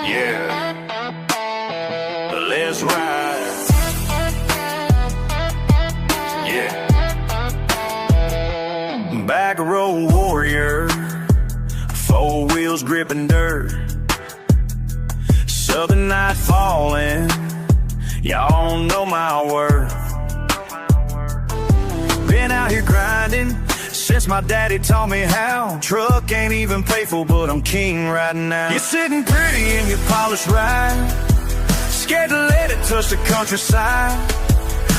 Yeah, let's ride. Yeah, Backroad warrior, 4 wheels gripping dirt. Southern night falling, y'all know my worth. Been out here grinding since my daddy taught me how. Truck ain't even payful, but I'm king right now. You're sitting pretty in your polished ride, scared to let it touch the countryside.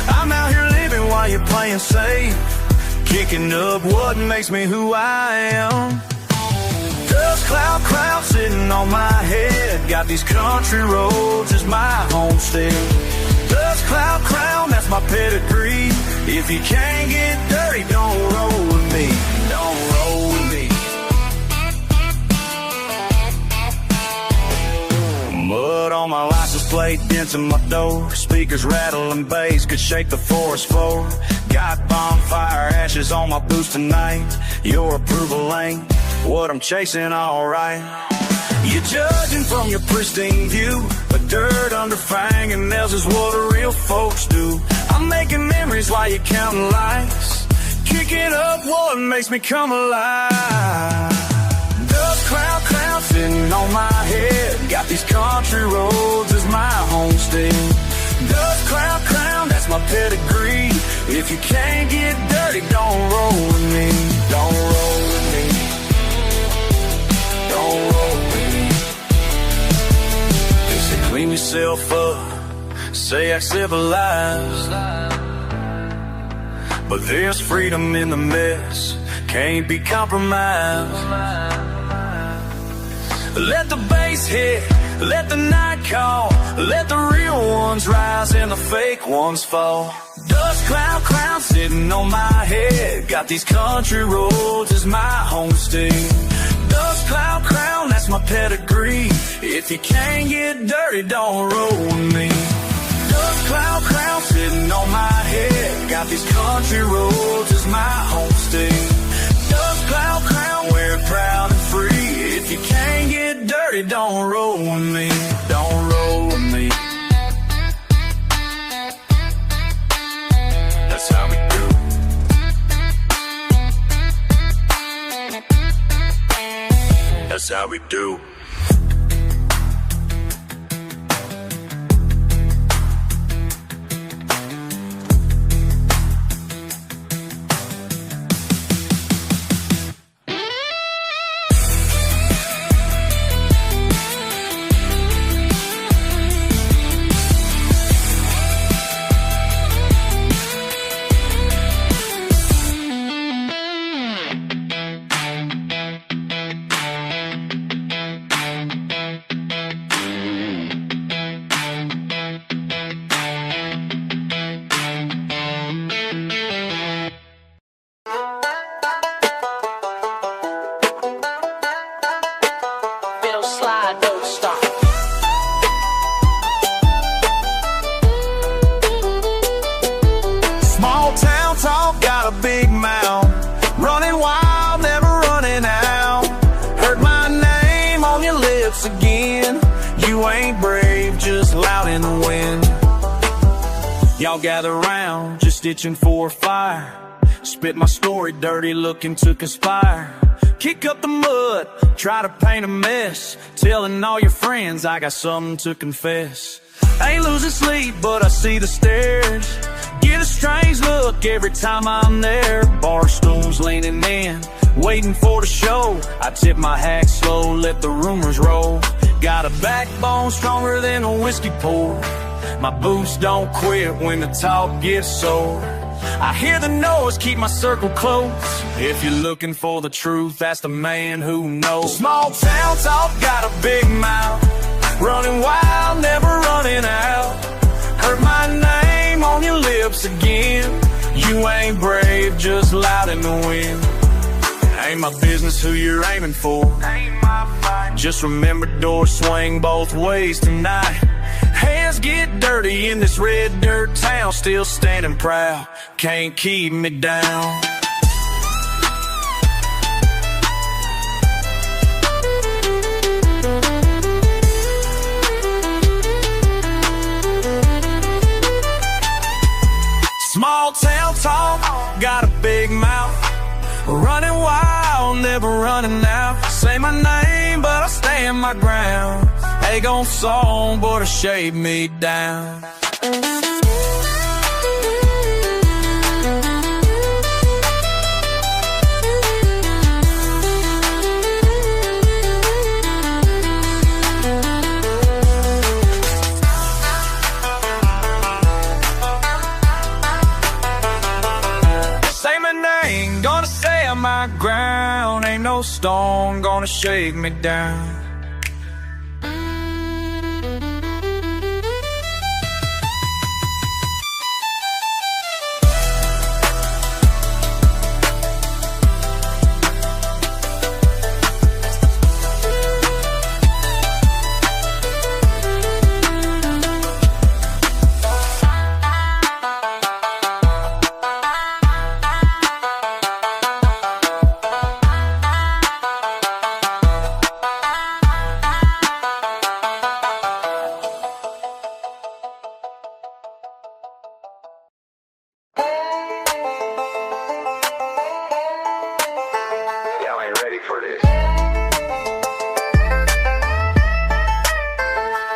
I'm out here living while you're playing safe, kicking up what makes me who I am. Dust cloud crown sitting on my head, got these country roads as my homestead. Dust cloud crown, that's my pedigree. If you can't get dirty, don't roll with me. Don't roll with me. Mud on my license plate, dents in my door. Speakers rattling bass could shake the forest floor. Got bonfire ashes on my boots tonight. Your approval ain't what I'm chasing, alright. You're judging from your pristine view, but dirt under fingernails is what real folks do. I'm making memories while you're counting lights, kicking up what makes me come alive. Dust cloud sitting on my head, got these country roads as my homestead. Dust cloud, that's my pedigree. If you can't get dirty, don't roll with me. Don't roll with me. Don't roll with me. They say clean yourself up, say act civilized, but there's freedom in the mess, can't be compromised. Let the bass hit, let the night call, let the real ones rise and the fake ones fall. Dust cloud sitting on my head, got these country roads as my homestead. Dust cloud crown, that's my pedigree. If you can't get dirty, don't roll with me. Dust cloud crown sitting on my head, got these country roads as my homestead. Dust cloud crown, wear it proud and free. If you can't get dirty, don't roll with me. Don't roll with me. That's how we do. That's how we do. Y'all gather round, just itching for a fire. Spit my story dirty, looking to conspire. Kick up the mud, try to paint a mess, telling all your friends I got something to confess. Ain't losing sleep, but I see the stairs. Get a strange look every time I'm there. Bar stools leaning in, waiting for the show. I tip my hat slow, let the rumors roll. Got a backbone stronger than a whiskey pour. My boots don't quit when the talk gets sore. I hear the noise, keep my circle close. If you're looking for the truth, that's the man who knows. Small town talk, got a big mouth, running wild, never running out. Heard my name on your lips again. You ain't brave, just loud in the wind. Ain't my business who you're aiming for. Ain't my fight. Just remember, doors swing both ways tonight. Hands get dirty in this red dirt town, still standing proud, can't keep me down. Running wild, never running out. Say my name, but I stand my ground. Ain't gon' song, but to shave me down. My ground, ain't no stone gonna shake me down.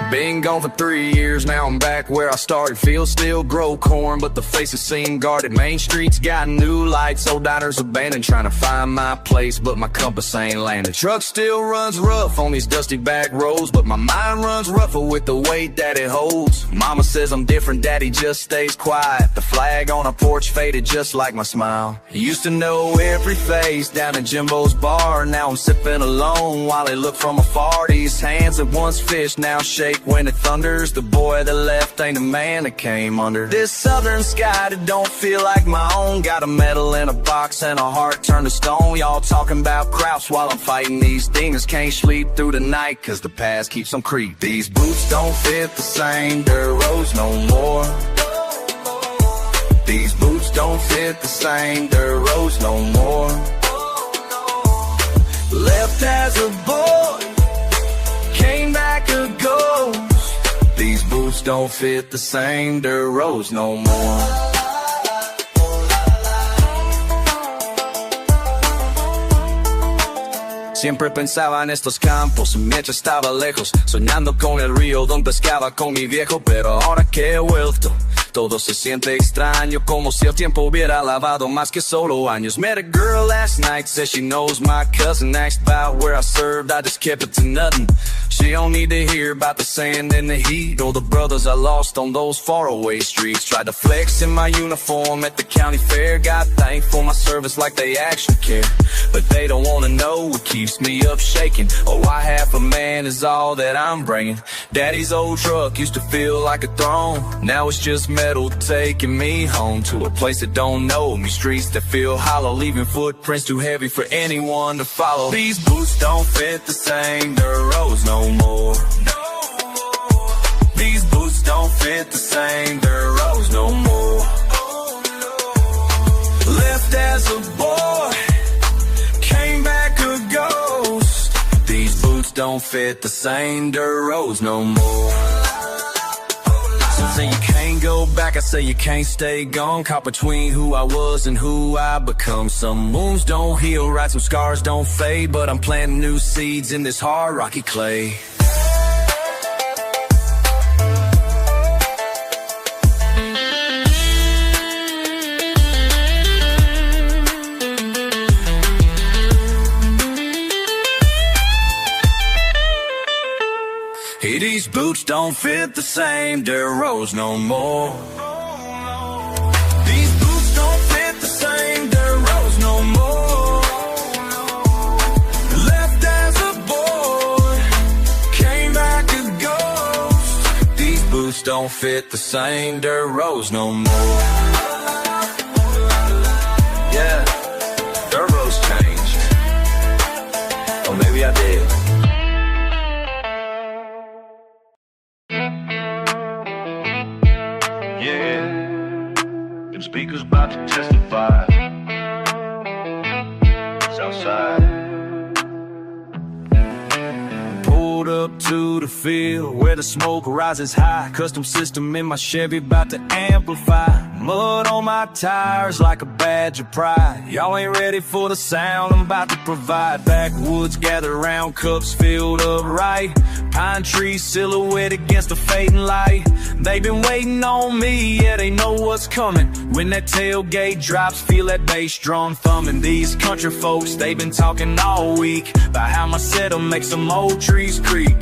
Been gone for 3 years, now I'm back where I started. Fields still grow corn, but the faces seem guarded. Main streets got new lights, old diners abandoned. Trying to find my place, but my compass ain't landed. Truck still runs rough on these dusty back roads, but my mind runs rougher with the weight that it holds. Mama says I'm different, daddy just stays quiet. The flag on a porch faded just like my smile. Used to know every face down at Jimbo's bar. Now I'm sipping alone while they look from afar. These hands that once fished now shake when it thunders. The boy that left ain't the man that came under. This southern sky that don't feel like my own. Got a medal in a box and a heart turned to stone. Y'all talking about crouch while I'm fighting these demons. Can't sleep through the night cause the past keeps on creep. These boots don't fit the same dirt roads no more. These boots don't fit the same dirt roads no more. Left as a boy, came back a ghost. These boots don't fit the same dirt roads no more. Siempre pensaba en estos campos mientras estaba lejos, soñando con el río donde pescaba con mi viejo. Pero ahora que he vuelto, todo se siente extraño, como si el tiempo hubiera lavado más que solo años. Met a girl last night, said she knows my cousin. Asked about where I served, I just kept it to nothing. She don't need to hear about the sand and the heat, or the brothers I lost on those faraway streets. Tried to flex in my uniform at the county fair, got thankful my service like they actually care. But they don't wanna know what keeps me up shaking, or why half a man is all that I'm bringing. Daddy's old truck used to feel like a throne, now it's just metal taking me home to a place that don't know me. Streets that feel hollow, leaving footprints too heavy for anyone to follow. These boots don't fit the same dirt roads no more. These boots don't fit the same dirt roads no more. Left as a boy, came back a ghost. These boots don't fit the same dirt roads no more. Some say you can't go back, I say you can't stay gone. Caught between who I was and who I become. Some wounds don't heal right, some scars don't fade, but I'm planting new seeds in this hard rocky clay. Hey, these boots don't fit the same dirt roads no more. These boots don't fit the same dirt roads no more. Left as a boy, came back a ghost. These boots don't fit the same dirt roads no more. Yeah, dirt roads changed. Or maybe I did. Them speakers about to testify. Southside. Pulled up to the field where the smoke rises high. Custom system in my Chevy about to amplify. Mud on my tires like a badge of pride. Y'all ain't ready for the sound I'm about to provide. Backwoods gather round, cups filled up right. Pine trees silhouette against the fading light. They've been waiting on me, yeah, they know what's coming. When that tailgate drops, feel that bass drum thumping. These country folks, they've been talking all week about how my setup makes some old trees creak.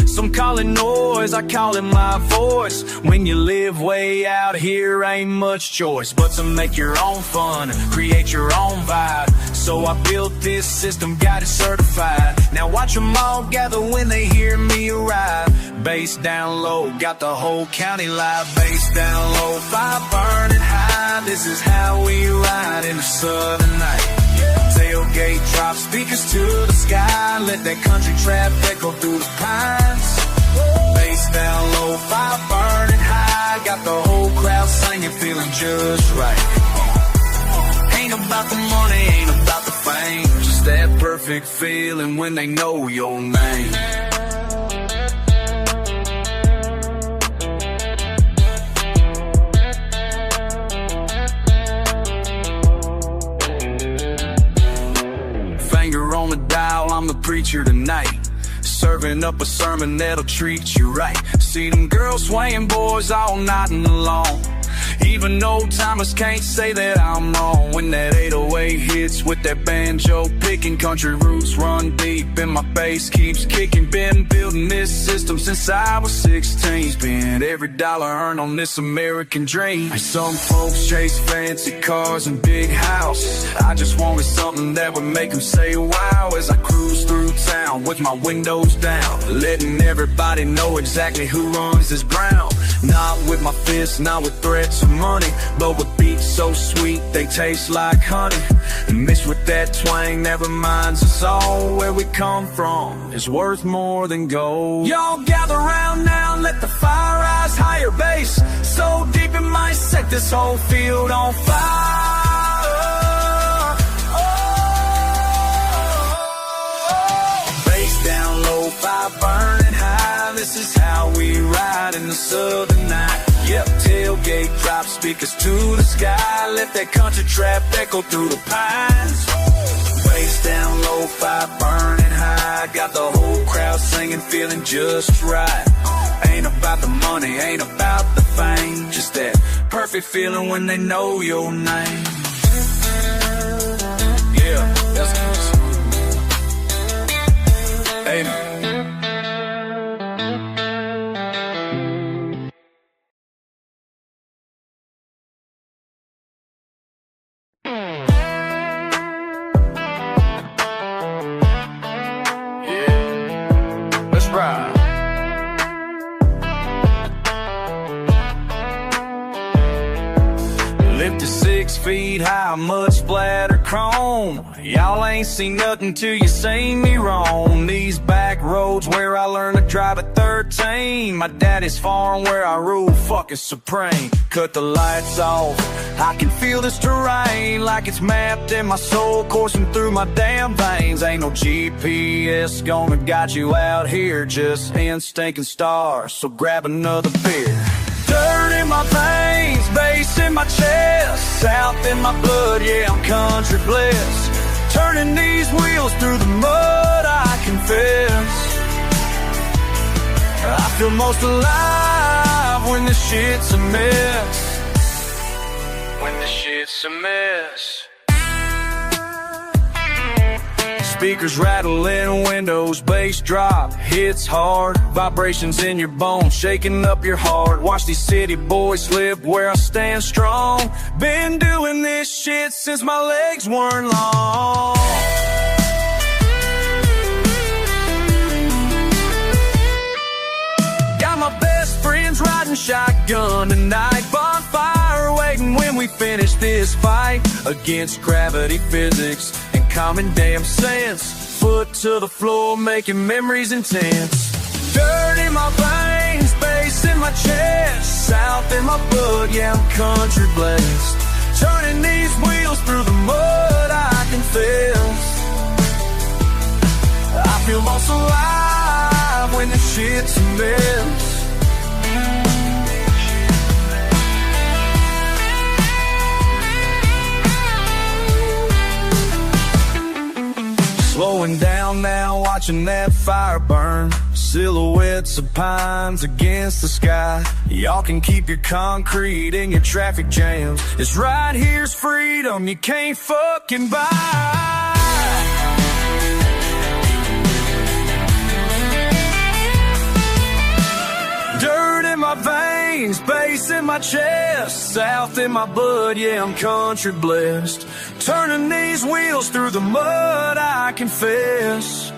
Some call it noise, I call it my voice. When you live way out here, ain't much choice but to make your own fun and create your own vibe. So I built this system, got it certified. Now watch them all gather when they hear me arrive. Bass down low, got the whole county live. Bass down low, fire burning high. This is how we ride in the southern night. Tailgate drop, speakers to the sky. Let that country trap echo through the pines. Bass down low, fire burning high. Got the whole crowd singing, feeling just right. Ain't about the money, ain't about the fame. Just that perfect feeling when they know your name. On the dial, I'm the preacher tonight, serving up a sermon that'll treat you right. See them girls swaying, boys all nodding along. Even old timers can't say that I'm wrong. When that 808 hits with that banjo picking, country roots run deep and my bass keeps kicking. Been building this system since I was 16. Spent every dollar earned on this American dream. Some folks chase fancy cars and big houses. I just wanted something that would make them say wow. As I cruise through town with my windows down, letting everybody know exactly who runs this ground. Not with my fists, not with threats of money, but with beats so sweet they taste like honey. And mixed with that twang that reminds us all where we come from is worth more than gold. Y'all gather round now, let the fire rise higher. Bass so deep it might set this whole field on fire. Bass down low, fire burning high. This is how we ride in the southern night. Yep, tailgate drop, speakers to the sky. Let that country trap echo through the pines. Bass down low, fire burning high. Got the whole crowd singing, feeling just right. Ain't about the money, ain't about the fame. Just that perfect feeling when they know your name. Yeah, that's good. Amen. Lifted 6 feet high, mud splatter chrome. Y'all ain't seen nothing till you seen me roam. These back roads where I learned to drive at 13. My daddy's farm where I rule fucking supreme. Cut the lights off, I can feel this terrain like it's mapped in my soul, coursing through my damn veins. Ain't no GPS gonna guide you out here, just instinct and stars, so grab another beer. Dirt in my veins, bass in my chest, south in my blood, yeah, I'm country blessed. Turning these wheels through the mud, I confess. I feel most alive when this shit's a mess. When this shit's a mess. Speakers rattling, windows, bass drop, hits hard. Vibrations in your bones, shaking up your heart. Watch these city boys slip where I stand strong. Been doing this shit since my legs weren't long. Got my best friends riding shotgun tonight. Bonfire waiting when we finish this fight against gravity, physics, and common damn sense. Foot to the floor, making memories intense. Dirt in my veins, bass in my chest, south in my blood, yeah, I'm country blessed. Turning these wheels through the mud, I confess. I feel most alive when the shit's a mess. going down now, watching that fire burn. Silhouettes of pines against the sky. Y'all can keep your concrete and your traffic jams. This right here's freedom you can't fucking buy. Dirt in my veins, bass in my chest, south in my blood, yeah, I'm country blessed. Turning these wheels through the mud, I confess.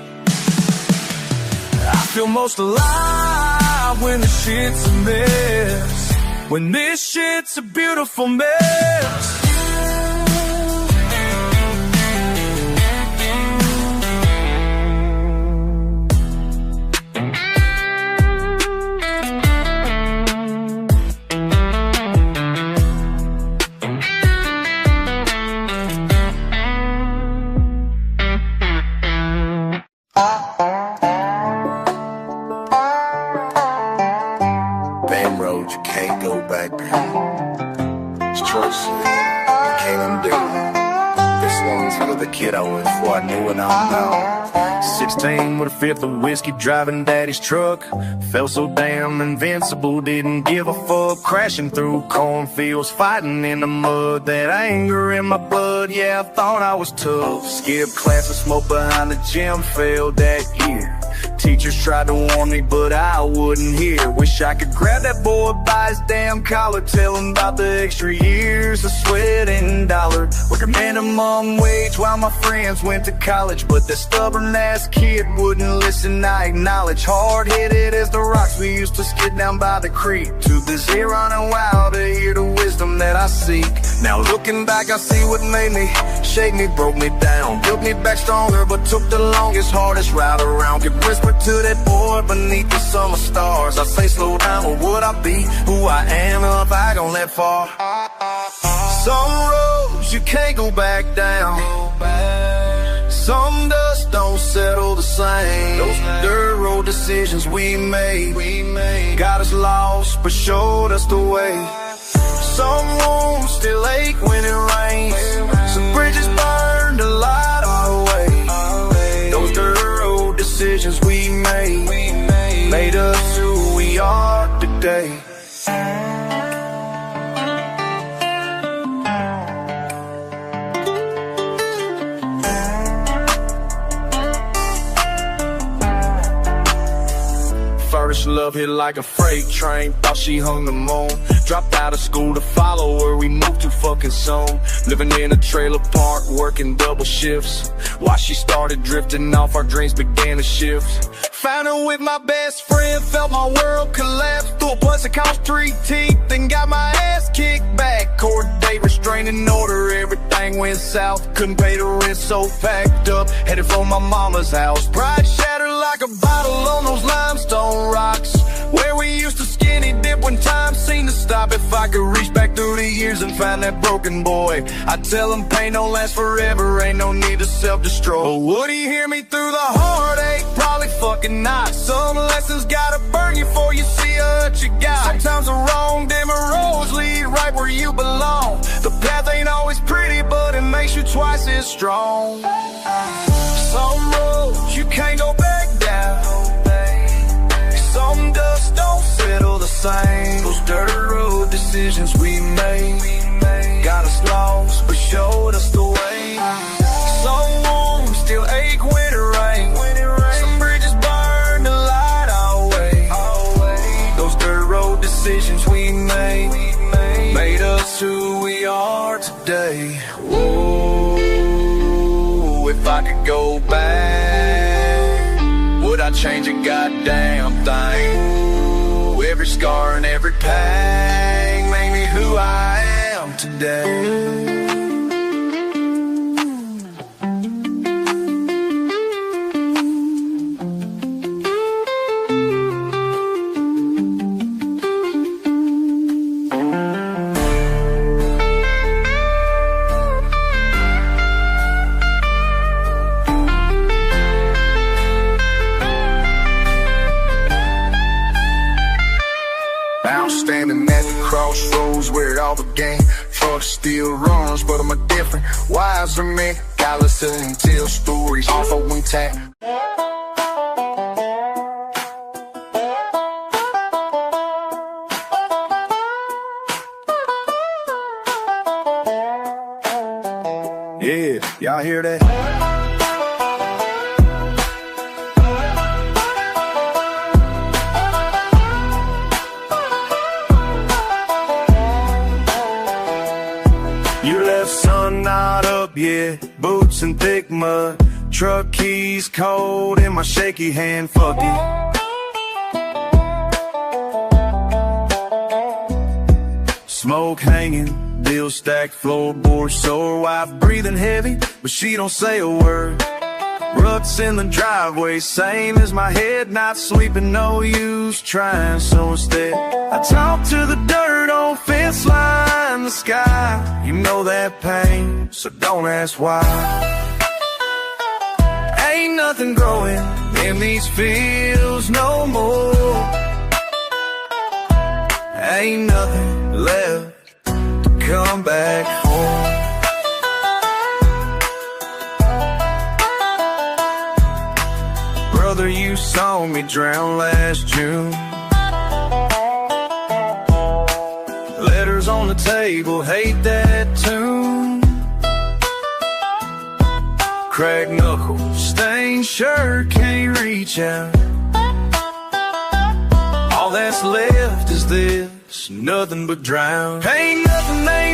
I feel most alive when the shit's a mess. When this shit's a beautiful mess. You can't go back there. It's choices you can't undo. This one's for the kid I was before I knew it all now. 16 with a fifth of whiskey, driving daddy's truck. Felt so damn invincible, didn't give a fuck. Crashing through cornfields, fighting in the mud. That anger in my blood, yeah, I thought I was tough. Skipped classes, smoked behind the gym, failed that year. Teachers tried to warn me, but I wouldn't hear. Wish I could grab that boy by his damn collar, tell him about the extra years of sweat and dollar. Working minimum wage while my friends went to college, but that stubborn ass kid wouldn't listen, I acknowledge. Hard-headed as the rocks we used to skid down by the creek. Too busy running wild to hear the wisdom that I seek. Now looking back, I see what made me, shake me, broke me down, built me back stronger, but took the longest, hardest route around. Could whisper to that boy beneath the summer stars, I say slow down, or would I be who I am if I gone that far? Some roads you can't go back down. Some dust don't settle the same. Those dirt road decisions we made got us lost but showed us the way. Some wounds still ache when it rains. Some bridges burned to light our way. Those dirt road decisions we made us who we are today. First love hit like a freight train, thought she hung the moon. Dropped out of school to follow her, we moved too fucking soon. Living in a trailer park, working double shifts. While she started drifting off, our dreams began to shift. Found her with my best friend, felt my world collapse. Threw a plus it cost 3 teeth, then got my ass kicked back. Court date, restraining order, everything went south. Couldn't pay the rent, so packed up, headed for my mama's house. Pride shattered like a bottle on those limestone rocks, where we used to skinny dip when time seemed to stop. If I could reach back through the years and find that broken boy, I'd tell him pain don't last forever, ain't no need to self-destroy. But would he hear me through the heartache? Probably fucking not. Some lessons gotta burn you before you see what you got. Sometimes the wrong dimmer roads lead right where you belong. The path ain't always pretty, but it makes you twice as strong. Some roads you can't go back down. Some dust don't settle the same. Those dirt road decisions we made got us lost but showed us the way. Some wounds still ache when it rains. Some bridges burn to light our way. Those dirt road decisions we made us who we are today. Ooh, if I could go back, would I change a goddamn thing? Ooh, every scar and every pang made me who I am today. Standing at the crossroads where it all began. Fuck still runs, but I'm a different, wiser man. Alistair and tell stories off a wing tap. Yeah, y'all hear that? You left, sun not up yet, boots in thick mud, truck keys cold in my shaky hand, fuck it. Smoke hanging, bills stacked, floorboard sore, wife breathing heavy, but she don't say a word. Ruts in the driveway, same as my head, not sweeping, no use trying, so instead I talk to the dirt on fence line, the sky. You know that pain, so don't ask why. Ain't nothing growing in these fields no more. Ain't nothing left to come back home. Brother, you saw me drown last June. Letters on the table, hate that tune. Cracked knuckles, stained shirt, can't reach out. All that's left is this, nothing but drown. Ain't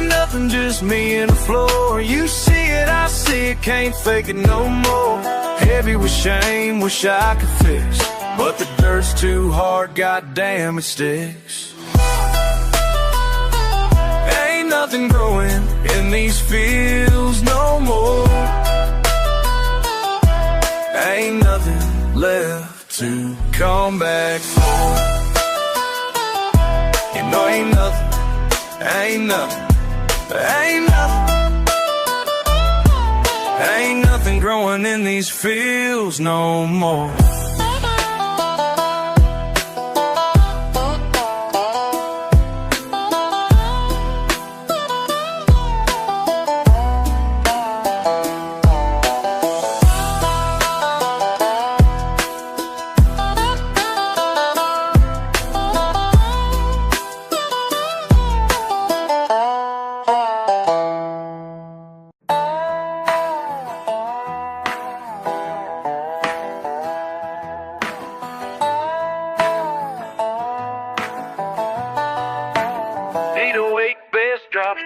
nothing, just me and the floor. You see it, I see it, can't fake it no more. Heavy with shame, wish I could fix, but the dirt's too hard, goddamn it sticks. Ain't nothing growing in these fields no more. Ain't nothing left to come back for. You know ain't nothing, ain't nothing, ain't nothing. Ain't nothing growing in these fields no more.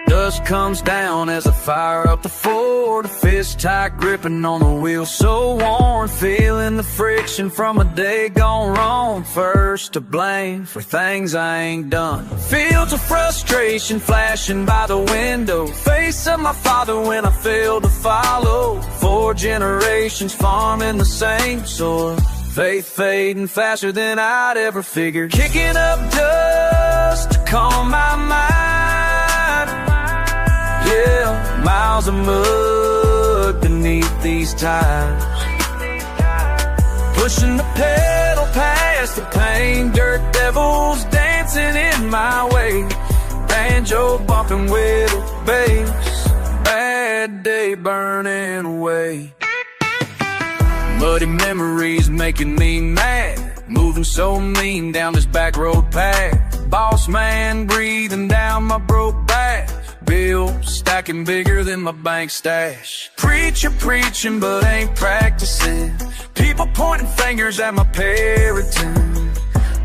Dust comes down as I fire up the Ford, a fist tight gripping on the wheel, so worn, feeling the friction from a day gone wrong. First to blame for things I ain't done, fields of frustration flashing by the window, face of my father when I failed to follow. 4 generations farming the same soil, faith fading faster than I'd ever figured, kicking up dust to calm my mind. Yeah, miles of mud beneath these tires, pushing the pedal past the pain, dirt devils dancing in my way, banjo bumping with a bass, bad day burning away. Muddy memories making me mad, moving so mean down this back road path, boss man breathing down my broke back, bill stacking bigger than my bank stash. Preacher preaching but ain't practicing, people pointing fingers at my parenting,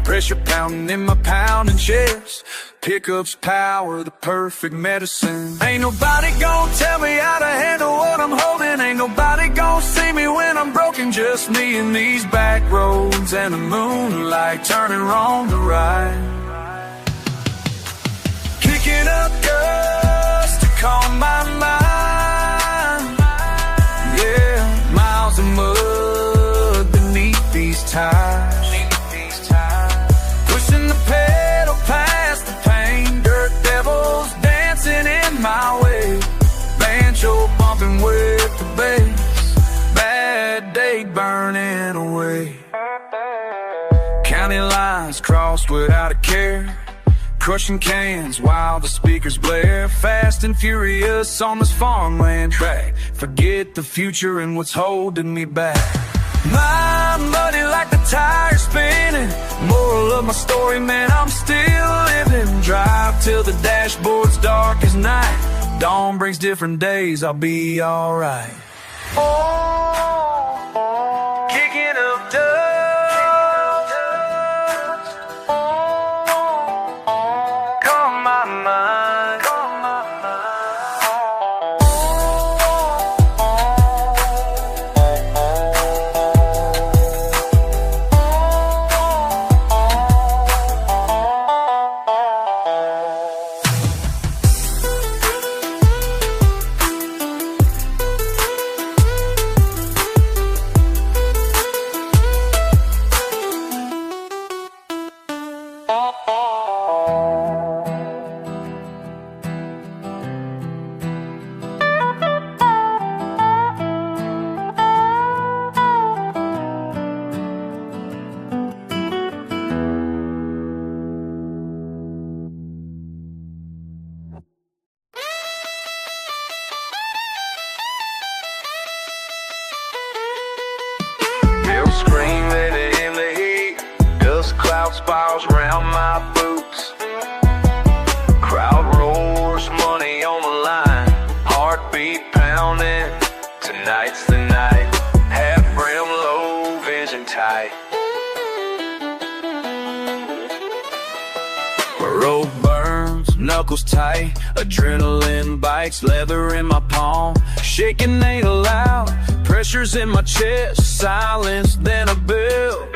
pressure pounding in my pounding chest, pickups power, the perfect medicine. Ain't nobody gonna tell me how to handle what I'm holding, ain't nobody gonna see me when I'm broken, just me and these back roads and the moonlight turning wrong to right, kicking up dust to calm my mind. Yeah, miles of mud beneath these tires, pushing the pedal past the pain, dirt devils dancing in my way, banjo bumping with the bass, bad day burning away. County lines crossed without a care, crushing cans while the speakers blare. Fast and furious on this farmland track. Forget the future and what's holding me back. My money like the tires spinning. Moral of my story, man, I'm still living. Drive till the dashboard's dark as night. Dawn brings different days, I'll be alright. Kicking up dust, calm my mind, calm my spirals around my boots. Crowd roars, money on the line. Heartbeat pounding, tonight's the night. Half brim, low vision tight. My rope burns, knuckles tight. Adrenaline bites, leather in my palm. Shaking ain't allowed, pressure's in my chest. Silence, then a bell.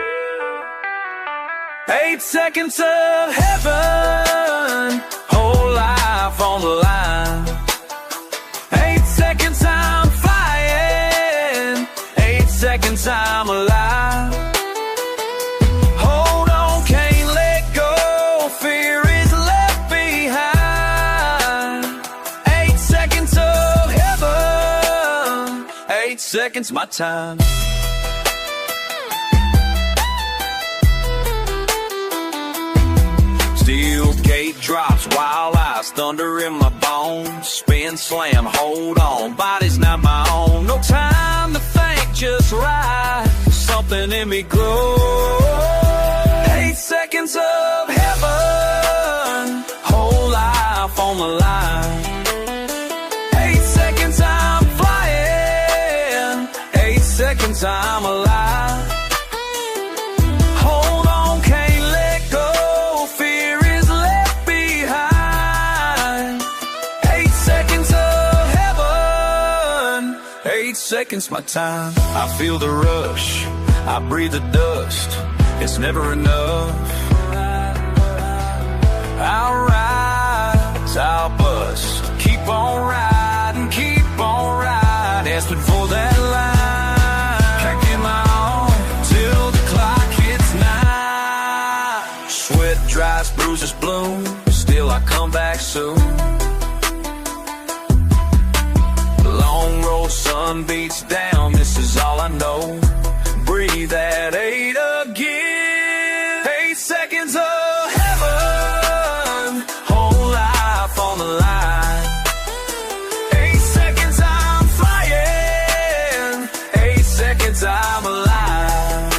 8 seconds of heaven, whole life on the line. 8 seconds I'm flying, 8 seconds I'm alive. Hold on, can't let go, fear is left behind. 8 seconds of heaven, 8 seconds my time. Steel gate drops, wild eyes, thunder in my bones. Spin, slam, hold on, body's not my own. No time to think, just ride, something in me glows. 8 seconds of heaven, whole life on the line. 8 seconds I'm flying, 8 seconds I'm alive. Hold on, can't let go, fear is left behind. 8 seconds of heaven, 8 seconds my time. I feel the rush, I breathe the dust, it's never enough. I'll rise, I'll bust, keep on riding, asking for that line. Can't get my own till the clock hits 9. Sweat dries, bruises bloom, still I come back soon. Long road, sun beats down, this is all I know. Breathe at 8 again. 8 seconds of heaven, whole life on the line. 8 seconds I'm flying, 8 seconds I'm alive.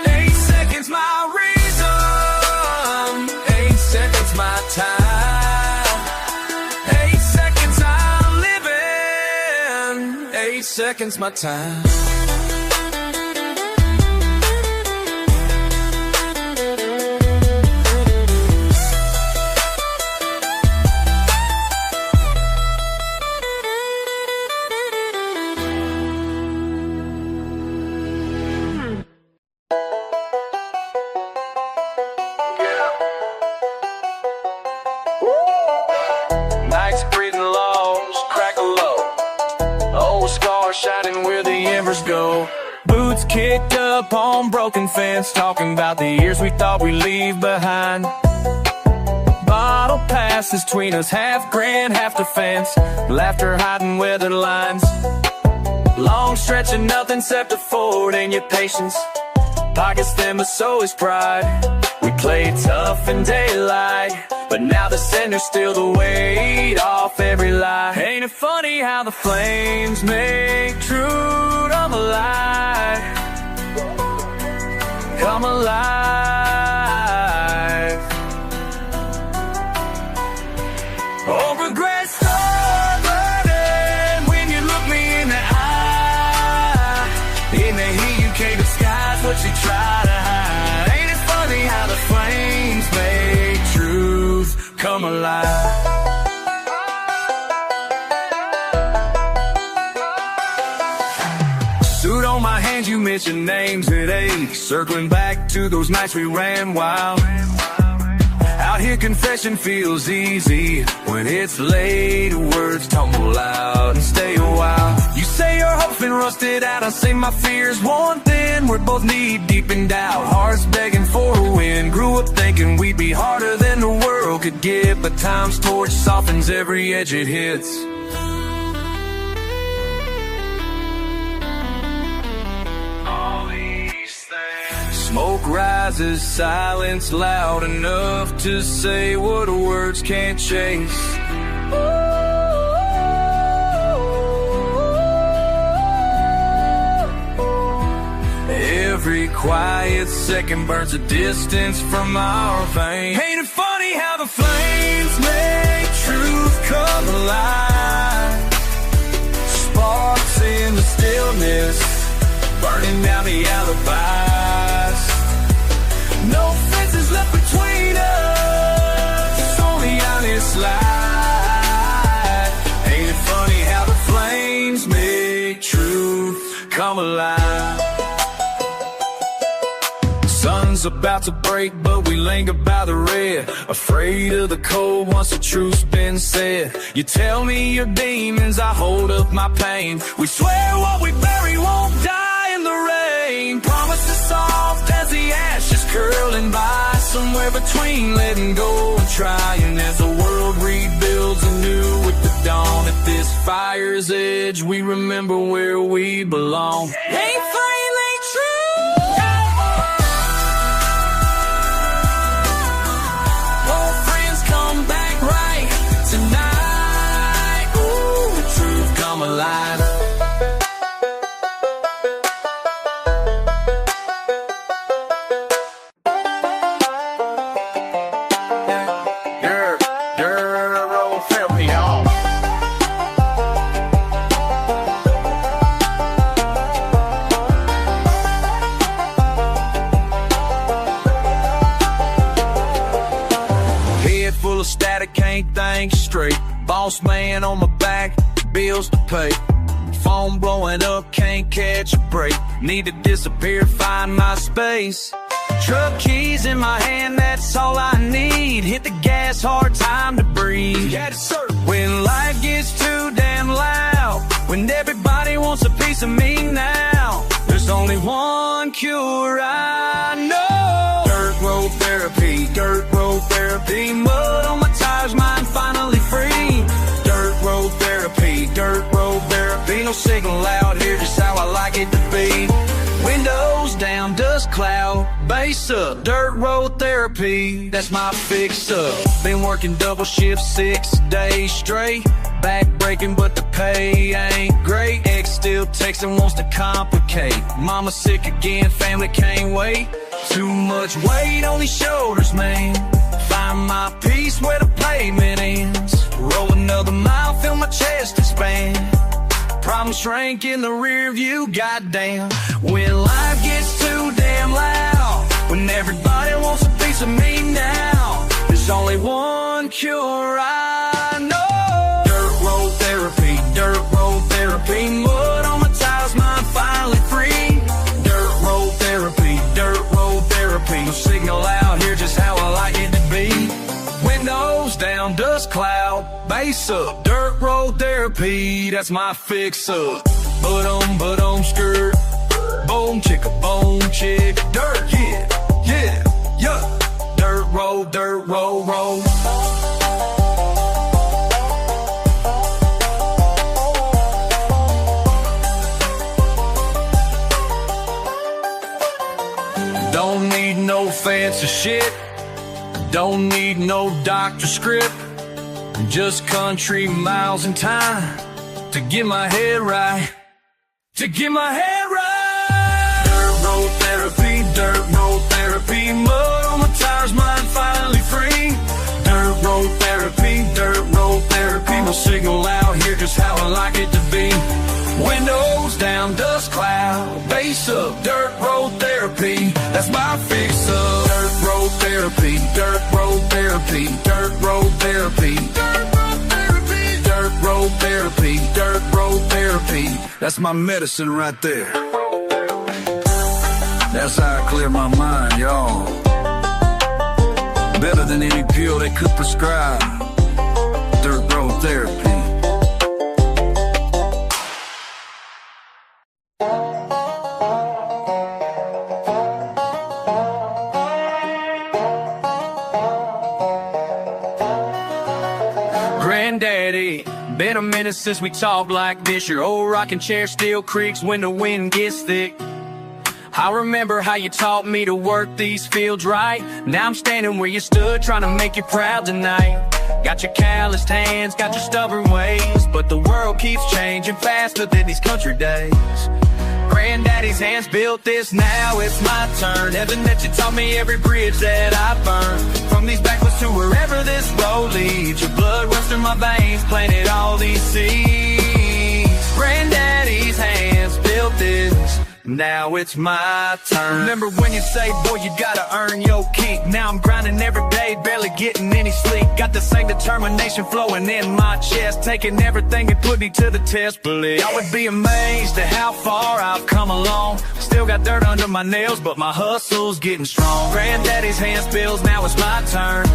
8 seconds my reason, 8 seconds my time. 8 seconds I'm living, 8 seconds my time. Nights breathing lows, crack a low. Old scars shining where the embers go. Boots kicked up on broken fence, talking about the years we thought we'd leave behind. Bottle passes between us, half grin, half defense. Laughter hiding weathered lines. Long stretch of nothing except a forward in your patience. Pockets thin but so is pride. We We played tough in daylight, but now the center's still the weight off every lie. Ain't it funny how the flames make truth come alive? Come alive. Oh, regret start burning when you look me in the eye. In the heat you can't disguise what you try to hide. Ain't it funny how the flames make truth come alive? Suit on my hands, you mention names at 8. Circling back to those nights we ran wild. Out here confession feels easy when it's late. Words tumble out and stay a while. You say your hope's been rusted out, I say my fears one thin. We're both knee deep in doubt, hearts begging for a win. Grew up thinking we'd be harder than the world could get, but time's torch softens every edge it hits. Smoke rises, silence loud enough to say what words can't chase. Every quiet second burns a distance from our veins. Ain't it funny how the flames make truth come alive? Sparks in the stillness, burning down the alibis. No fences left between us, only honest light. Ain't it funny how the flames make truth come alive? Sun's about to break, but we linger by the red. Afraid of the cold once the truth's been said. You tell me your demons, I hold up my pain. We swear what we bury won't die in the rain. Promises soft as the ashes curling by, somewhere between letting go and trying. As the world rebuilds anew with the dawn, at this fire's edge we remember where we belong. Ain't finally true. Old friends come back right tonight. Ooh, the truth come alive. Can't think straight, boss man on my back, bills to pay. Phone blowing up, can't catch a break. Need to disappear, find my space. Truck keys in my hand, that's all I need. Hit the gas hard, time to breathe. Yes, sir. When life gets too damn loud, when everybody wants a piece of me now, there's only one cure I know. Dirt road therapy, dirt road therapy. Mud on my tires, mine finally free. Dirt road therapy, dirt road therapy. No signal out here, just how I like it to be. Windows down, dust cloud, bass up. Dirt road therapy, that's my fix up. Been working double shifts 6 days straight. Back breaking, but the pay ain't great. Ex still texting, wants to complicate. Mama sick again, family can't wait. Too much weight on these shoulders, man. Find my peace where the pavement ends. Roll another mile, feel my chest expand. Problems shrink in the rear view, goddamn. When life gets too damn loud, when everybody wants a piece of me now, there's only one cure I know. Dirt road therapy, dirt road therapy. Mud on my tires, mine finally free. Dirt road therapy, dirt road therapy. No signal out here, just how I like it to be. Windows down, dust cloud, bass up. Dirt road therapy, that's my fix up. But skirt. Boom chick, dirt, yeah, yeah, yeah. Dirt road, road. Don't don't need no fancy shit, don't need no doctor script, just country miles and time to get my head right, to get my head right. Dirt road therapy, mud on my tires, mind finally free. Dirt road therapy, no signal out here, just how I like it to be. Windows down, dust cloud, bass up, dirt road therapy, that's my fix up. Dirt road therapy, dirt road therapy, dirt road therapy, dirt road therapy, dirt road therapy, dirt road therapy, that's my medicine right there. That's how I clear my mind, y'all. Better than any pill they could prescribe. Dirt road therapy. Granddaddy, been a minute since we talked like this. Your old rocking chair still creaks when the wind gets thick. I remember how you taught me to work these fields right. Now I'm standing where you stood, trying to make you proud tonight. Got your calloused hands, got your stubborn ways, but the world keeps changing faster than these country days. Granddaddy's hands built this, now it's my turn. Heaven that you taught me every bridge that I burned. From these backwoods to wherever this road leads, your blood runs through my veins, planted all these seeds. Granddaddy's hands built this, now it's my turn. Remember when you say, boy, you gotta earn your keep. Now I'm grinding every day, barely getting any sleep. Got the same determination flowing in my chest, taking everything and put me to the test. Believe I would be amazed at how far I've come along. Still got dirt under my nails, but my hustle's getting strong. Granddaddy's hands builds, now it's my turn.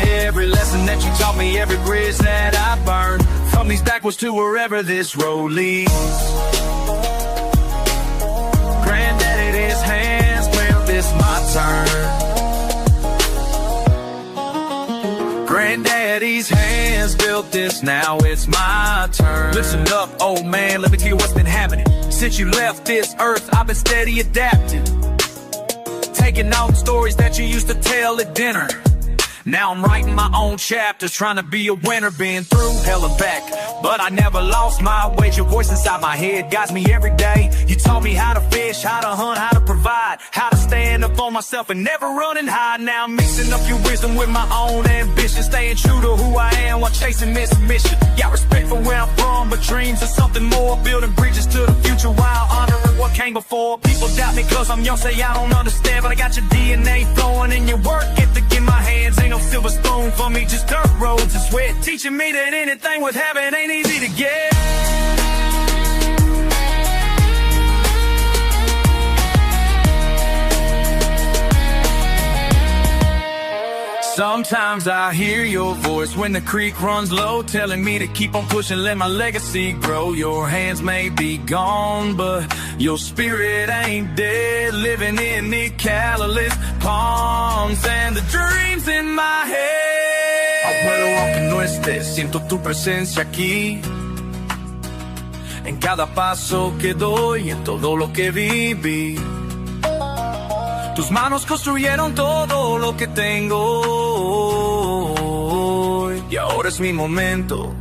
Every lesson that you taught me, every bridge that I burned, from these backwoods to wherever this road leads. Granddaddy's hands built this, my turn. Granddaddy's hands built this, now it's my turn. Listen up, old man, let me tell you what's been happening. Since you left this earth, I've been steady adapting, taking all the stories that you used to tell at dinner. Now I'm writing my own chapters, trying to be a winner. Been through hell and back, but I never lost my way. Your voice inside my head guides me every day. You taught me how to fish, how to hunt, how to provide, how to stand up for myself and never run and hide. Now I'm mixing up your wisdom with my own ambition, staying true to who I am while chasing this mission. Got respect for where I'm from, but dreams of something more. Building bridges to the future while honoring what came before. People doubt me cause I'm young, say I don't understand, but I got your DNA flowing in your work ethic in my hands. Ain't no silver spoon for me, just dirt roads and sweat, teaching me that anything with habit ain't easy to get. Sometimes I hear your voice when the creek runs low, telling me to keep on pushing, let my legacy grow. Your hands may be gone, but your spirit ain't dead, living in the calloused palms and the dreams in my head. Abuelo, aunque no estés, siento tu presencia aquí, en cada paso que doy, en todo lo que viví. Tus manos construyeron todo lo que tengo hoy, y ahora es mi momento,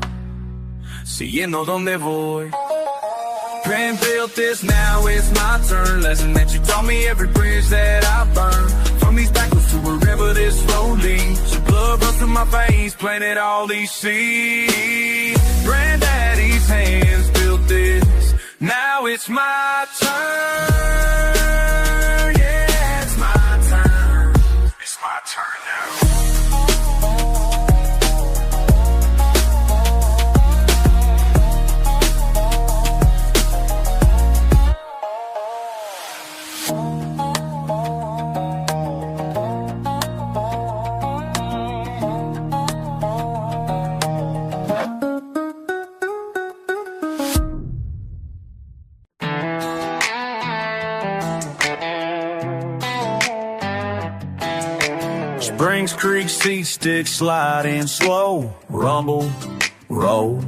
siguiendo donde voy. Grand built this, now it's my turn. Lesson that you taught me, every bridge that I burned, from these backwoods to wherever this road leads. Your blood runs through my veins, planted all these seeds. Granddaddy's hands built this, now it's my turn. My turn now. Springs Creek, seat stick sliding slow, rumble, roll,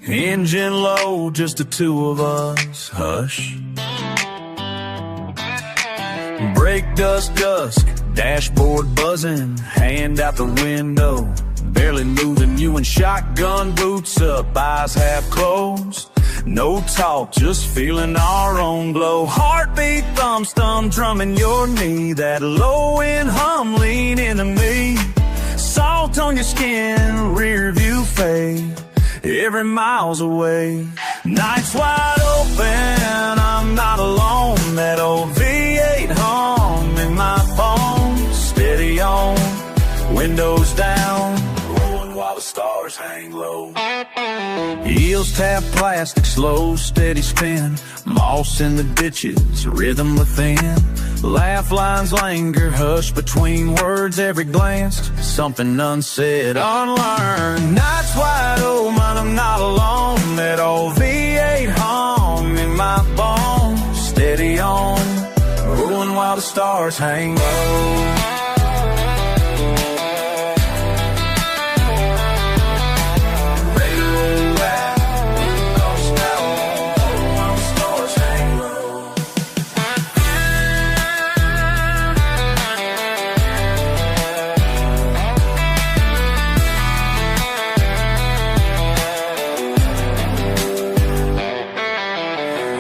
engine low, just the two of us, hush. Brake dust, dashboard buzzing, hand out the window, barely moving, you in shotgun boots up, eyes half closed. No talk, just feeling our own glow. Heartbeat, thumbs, thumb drumming your knee. That low end hum, lean into me. Salt on your skin, rear view fade. Every mile's away. Nights wide open, I'm not alone. That old V8 hum in my bones. Steady on, windows down, rolling while the stars hang low. Heels tap plastic, slow, steady spin. Moss in the ditches, rhythm within. Laugh lines linger, hush between words. Every glance, something unsaid, unlearned. Nights wide open, I'm not alone. That old V8 hum in my bones. Steady on, rolling while the stars hang low.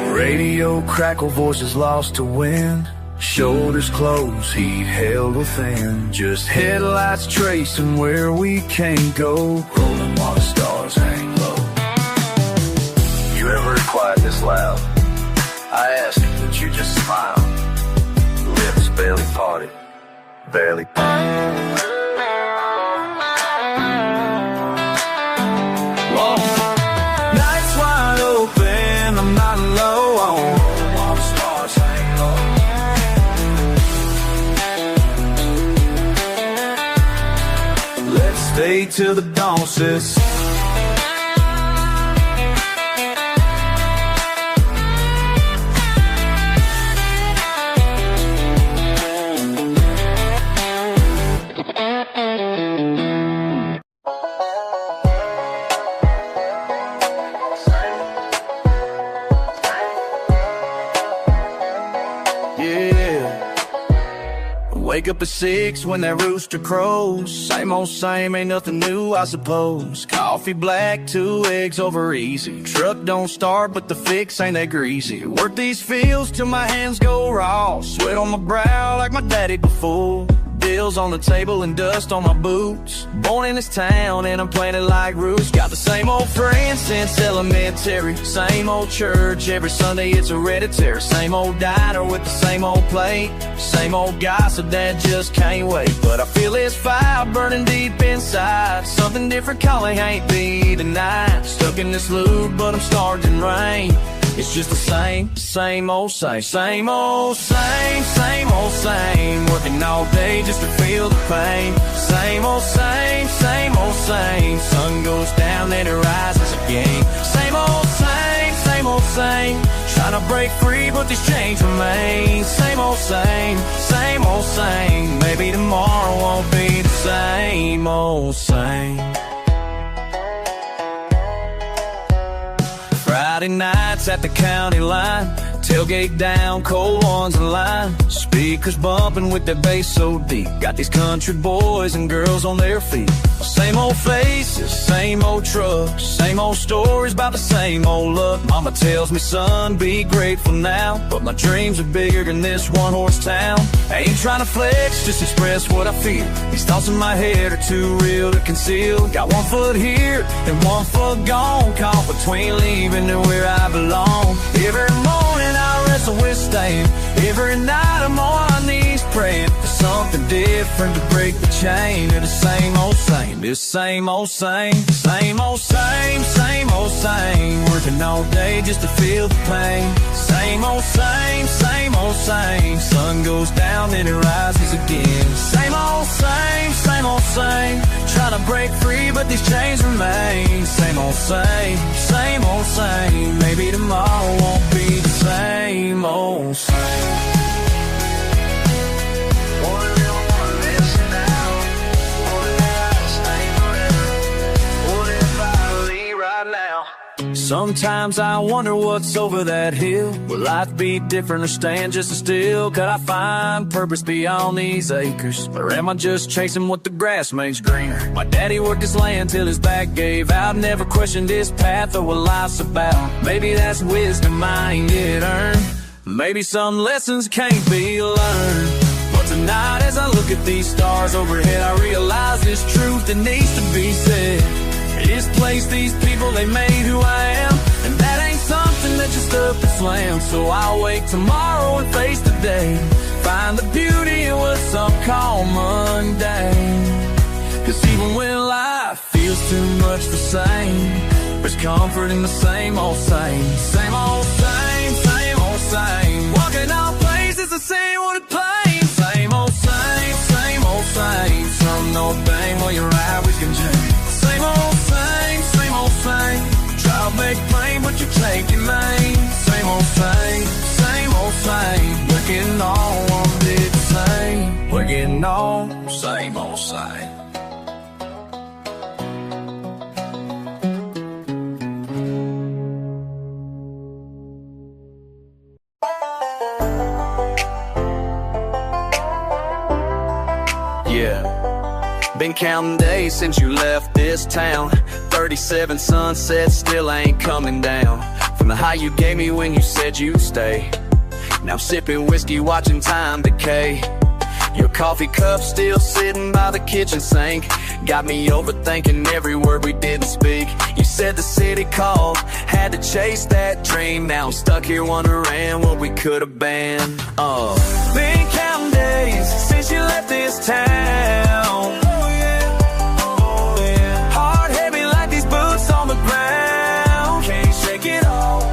Radio crackle, voices lost to wind. Shoulders close, heat held within. Just headlights tracing where we can't go. Rolling while the stars hang low. You ever heard quiet this loud? I ask that you just smile. Lips barely parted, barely parted. I'm not low on while the stars hang low. Let's stay till the dawn, sis. Wake up at 6 when that rooster crows. Same old same, ain't nothing new, I suppose. Coffee black, 2 eggs over easy. Truck don't start, but the fix ain't that greasy. Work these fields till my hands go raw. Sweat on my brow like my daddy before. Bills on the table and dust on my boots. Born in this town and I'm planted like roots. Got the same old friends since elementary. Same old church, every Sunday it's hereditary. Same old diner with the same old plate. Same old gossip that just can't wait. But I feel this fire burning deep inside. Something different calling ain't be tonight. Stuck in this loop but I'm starting rain. It's just the same old same. Same old same, same old same. Working all day just to feel the pain. Same old same, same old same. Sun goes down then it rises again. Same old same, same old same. Trying to break free but these chains remain. Same old same, same old same. Maybe tomorrow won't be the same old same. Friday nights at the county line. Tailgate down, cold ones in line. Speakers bumping with that bass so deep. Got these country boys and girls on their feet. Same old faces, same old trucks. Same old stories about the same old luck. Mama tells me, son, be grateful now. But my dreams are bigger than this one-horse town. I ain't trying to flex, just express what I feel. These thoughts in my head are too real to conceal. Got 1 foot here and 1 foot gone. Caught between leaving and where I belong. Every morning I wrestle with staying. Every night I'm on my knees praying for something different to break the chain of the same old same. This same old same. Same old same, same old same. Working all day just to feel the pain. Same old same, same old same. Sun goes down then it rises again. Same old same, same old same. Trying to break free but these chains remain. Same old same, same old same. Maybe tomorrow won't be the same old same. Sometimes I wonder what's over that hill. Will life be different or stand just as still? Could I find purpose beyond these acres? Or am I just chasing what the grass makes greener? My daddy worked his land till his back gave out. Never questioned his path or what life's about. Maybe that's wisdom I ain't yet earned. Maybe some lessons can't be learned. But tonight as I look at these stars overhead, I realize this truth that needs to be said. This place, these people, they made who I am, and that ain't something that just up and slam. So I'll wake tomorrow and face the day, find the beauty in what some call mundane. Cause even when life feels too much the same, there's comfort in the same old same. Same old same, same old same. Walking all places the same on the plane. Same old same, same old same. Some no thing while you're right, we can change. Same old same, same old same. Try to make plain what you take in main. Same old same, same old same. We're getting all one big same. We're getting all same old same. Been counting days since you left this town. 37 sunsets still ain't coming down from the high you gave me when you said you'd stay. Now sipping whiskey, watching time decay. Your coffee cup still sitting by the kitchen sink. Got me overthinking every word we didn't speak. You said the city called, had to chase that dream. Now I'm stuck here wondering what we could have been. Been counting days since you left this town. Heart heavy like these boots on the ground. Can't shake it off.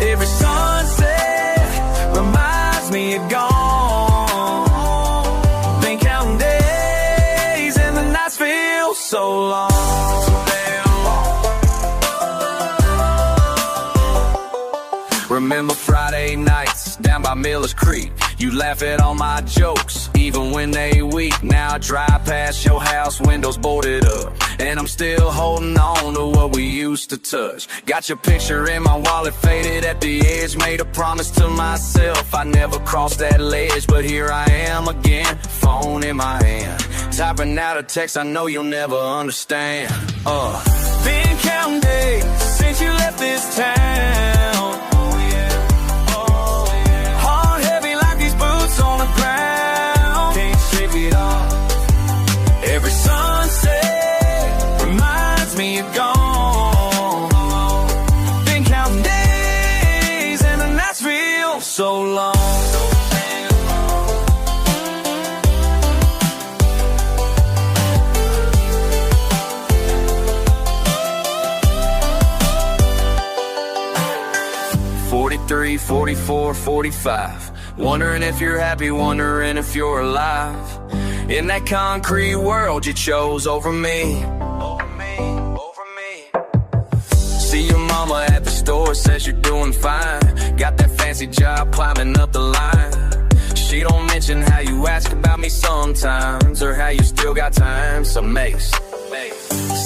Every sunset reminds me of gone. So long, so damn long. Remember Friday nights down by Miller's Creek. You laugh at all my jokes, even when they weak. Now I drive past your house, windows boarded up, and I'm still holding on to what we used to touch. Got your picture in my wallet, faded at the edge. Made a promise to myself I never crossed that ledge, but here I am again, phone in my hand, typing out a text I know you'll never understand. Been counting days since you left this town. Heart heavy like these boots on the ground. Can't shake it off. Every sunset reminds me of gone. Been counting days and the nights feel so long. 43, 44, 45. Wondering if you're happy, wondering if you're alive. In that concrete world you chose over me. Over me, over me. See your mama at the store, says you're doing fine. Got that fancy job climbing up the line. She don't mention how you ask about me sometimes, or how you still got time, so Mace.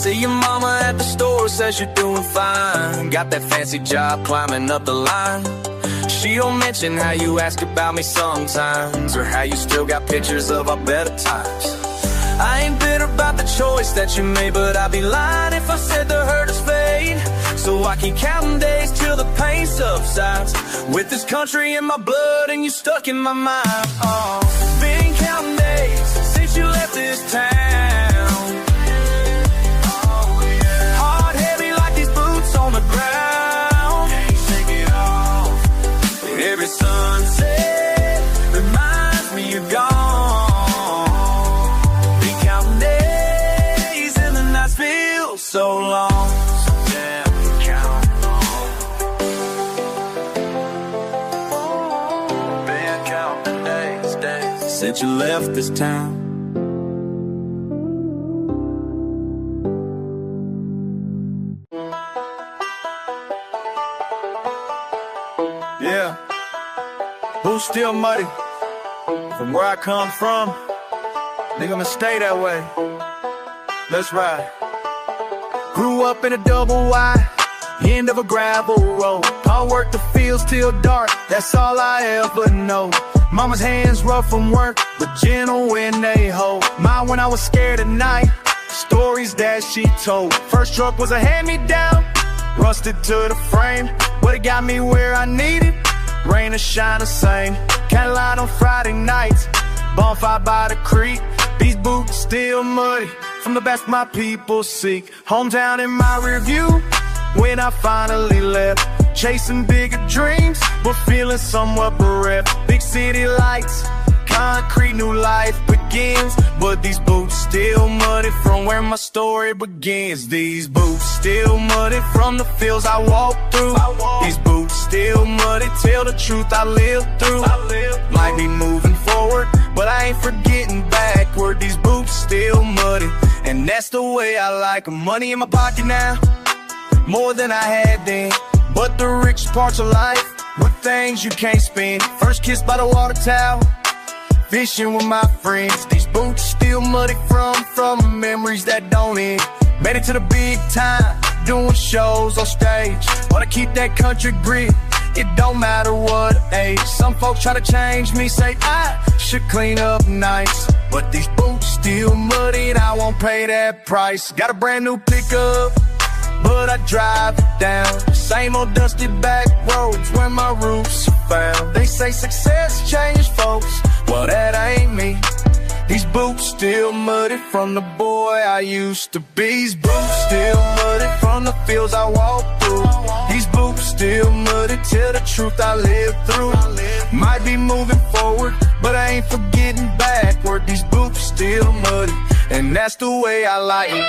See your mama at the store, says you're doing fine. Got that fancy job climbing up the line. She don't mention how you ask about me sometimes, or how you still got pictures of our better times. I ain't bitter about the choice that you made, but I'd be lying if I said the hurt is fade. So I keep counting days till the pain subsides, with this country in my blood and you stuck in my mind. Been counting days since you left this town. On the ground, can't shake it off. Every sunset reminds me you're gone. Been counting days and the nights feel so long. So damn counting on. Been counting days since you left this town. Who's still muddy? From where I come from, nigga, I'ma stay that way. Let's ride. Grew up in a double wide, end of a gravel road. I'll work the fields till dark, that's all I ever know. Mama's hands rough from work, but gentle when they hold. Mine when I was scared at night, stories that she told. First truck was a hand-me-down, rusted to the frame, but it got me where I needed. Rain or shine the same. Candlelight on Friday nights, bonfire by the creek. These boots still muddy from the best my people seek. Hometown in my review when I finally left, chasing bigger dreams but feeling somewhat bereft. Big city lights, concrete, new life begins, but these boots still muddy from where my story begins. These boots still muddy from the fields I walked through. These boots still muddy, tell the truth I lived through. Might be moving forward, but I ain't forgetting backward. These boots still muddy, and that's the way I like 'em. Money in my pocket now, more than I had then, but the rich parts of life were things you can't spend. First kiss by the water tower, fishing with my friends. These boots still muddy from memories that don't end. Made it to the big time, doing shows on stage. Wanna keep that country grit, it don't matter what age. Some folks try to change me, say I should clean up nice, but these boots still muddy and I won't pay that price. Got a brand new pickup, but I drive it down. Same old dusty back roads where my roots are found. They say success changes folks, well that ain't me. These boots still muddy from the boy I used to be. These boots still muddy from the fields I walked through. These boots still muddy, tell the truth I lived through. Might be moving forward, but I ain't forgetting backward. These boots still muddy, and that's the way I like it.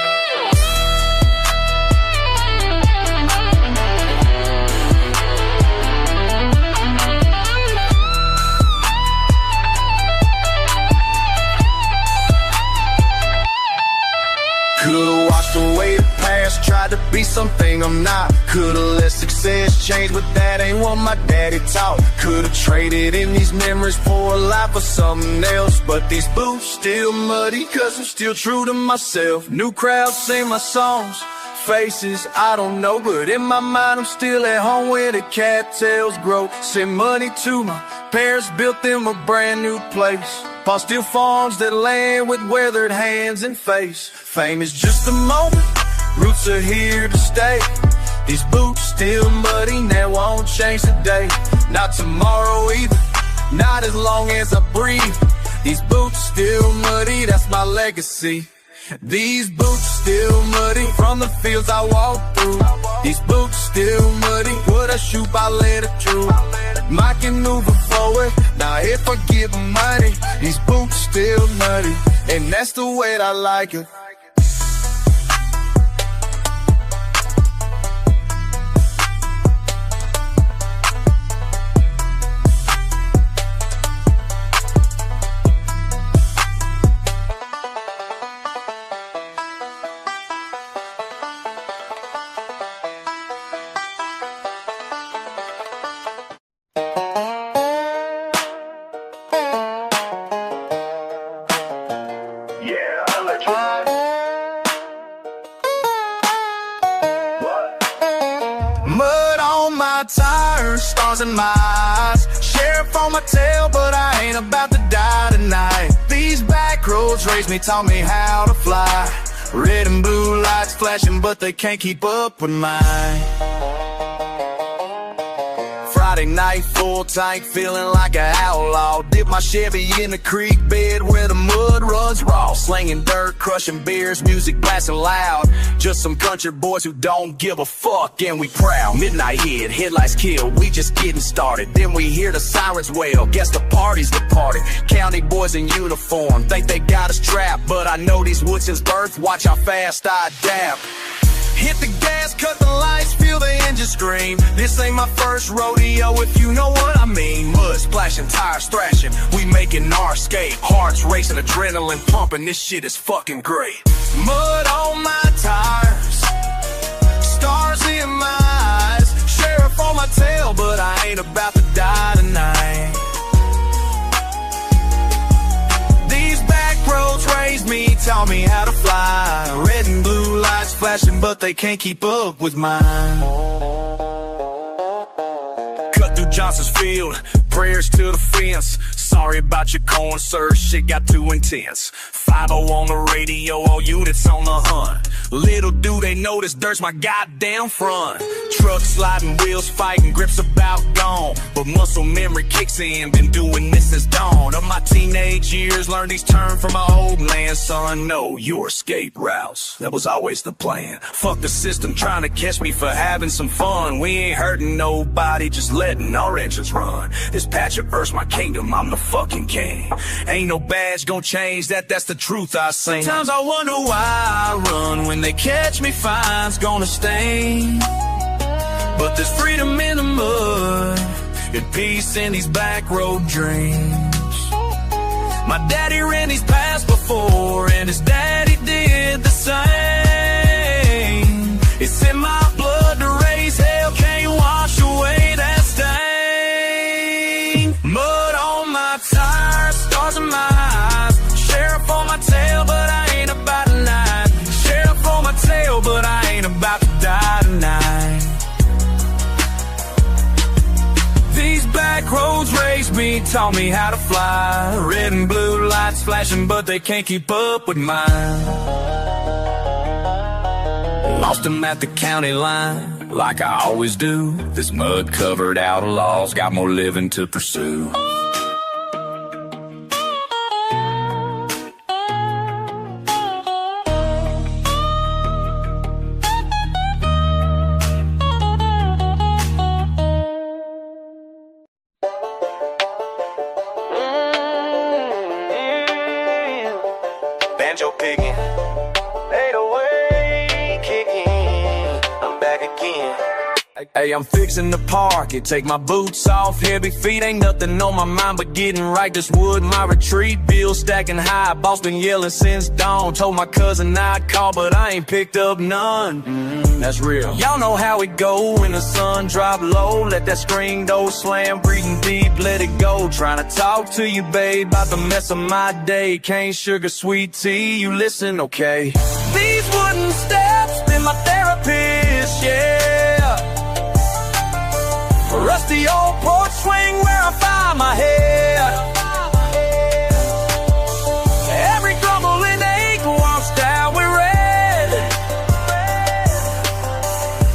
Could've washed away the past, tried to be something I'm not. Could've let success change, but that ain't what my daddy taught. Could've traded in these memories for a life or something else, but these boots still muddy, cause I'm still true to myself. New crowds sing my songs, faces I don't know, but in my mind I'm still at home where the cattails grow. Send money to my parents, built them a brand new place. Paul still farms that land with weathered hands and face. Fame is just a moment, roots are here to stay. These boots still muddy, that won't change today. Not tomorrow either, not as long as I breathe. These boots still muddy, that's my legacy. These boots still muddy from the fields I walked through. These boots still muddy, would I shoot, I let it through. Might can move it forward, now if I give them money. These boots still muddy, and that's the way I like it. Mud on my tires, stars in my eyes, sheriff on my tail, but I ain't about to die tonight. These back roads raised me, taught me how to fly. Red and blue lights flashing, but they can't keep up with mine. Friday night, full tank, feeling like an outlaw. Dip my Chevy in the creek bed where the mud runs raw. Slinging dirt, crushing beers, music blasting loud. Just some country boys who don't give a fuck, and we proud. Midnight hit, headlights kill, we just getting started. Then we hear the sirens wail, guess the party's departed. County boys in uniform, think they got us trapped, but I know these woods since birth, watch how fast I adapt. Hit the gas, cut the lights, feel the engine scream. This ain't my first rodeo, if you know what I mean. Mud splashing, tires thrashing, we making our escape. Hearts racing, adrenaline pumping, this shit is fucking great. Mud on my tires, stars in my eyes, sheriff on my tail, but I ain't about to die tonight. These back roads raised me, taught me how to fly. Red and blue lights flashing, but they can't keep up with mine. Cut through Johnson's field, prayers to the fence. Sorry about your corn, sir, shit got too intense. 5-0 on the radio, all units on the hunt. Little do they notice dirt's my goddamn front. Truck sliding, wheels fighting, grips about gone. But muscle memory kicks in, been doing this since dawn of my teenage years. Learned these terms from my old man, son. Know your escape routes, that was always the plan. Fuck the system trying to catch me for having some fun. We ain't hurting nobody, just letting our engines run. This patch of earth's my kingdom, I'm the fucking king. Ain't no badge gonna change that, that's the truth I sing. Sometimes I wonder why I run. When they catch me, fine's gonna stain. But there's freedom in the mud and peace in these back road dreams. My daddy ran these paths before, and his daddy did the same. It's in my blood to raise hell, can't wash away that stain. Mud on my tires, stars in my eyes. Sheriff on my tail, but I ain't about to lie. Sheriff on my tail, but I ain't about to die tonight. These back roads raised me, taught me how to fly. Red and blue lights flashing, but they can't keep up with mine. Lost them at the county line, like I always do. This mud-covered outlaws got more living to pursue. Banjo picking, 808 kicking, I'm back again. Hey, I'm fixing to park it, take my boots off, heavy feet, ain't nothing on my mind but getting right. This wood, my retreat, bills stacking high, boss been yelling since dawn. Told my cousin I'd call, but I ain't picked up none. That's real. Y'all know how it go when the sun drop low. Let that screen door slam, breathing deep, let it go. Trying to talk to you, babe, about the mess of my day. Cane sugar, sweet tea, you listen, okay? These wooden steps been my therapist, yeah. Rusty old porch swing where I find my head. Every crumbling ache washed out with red.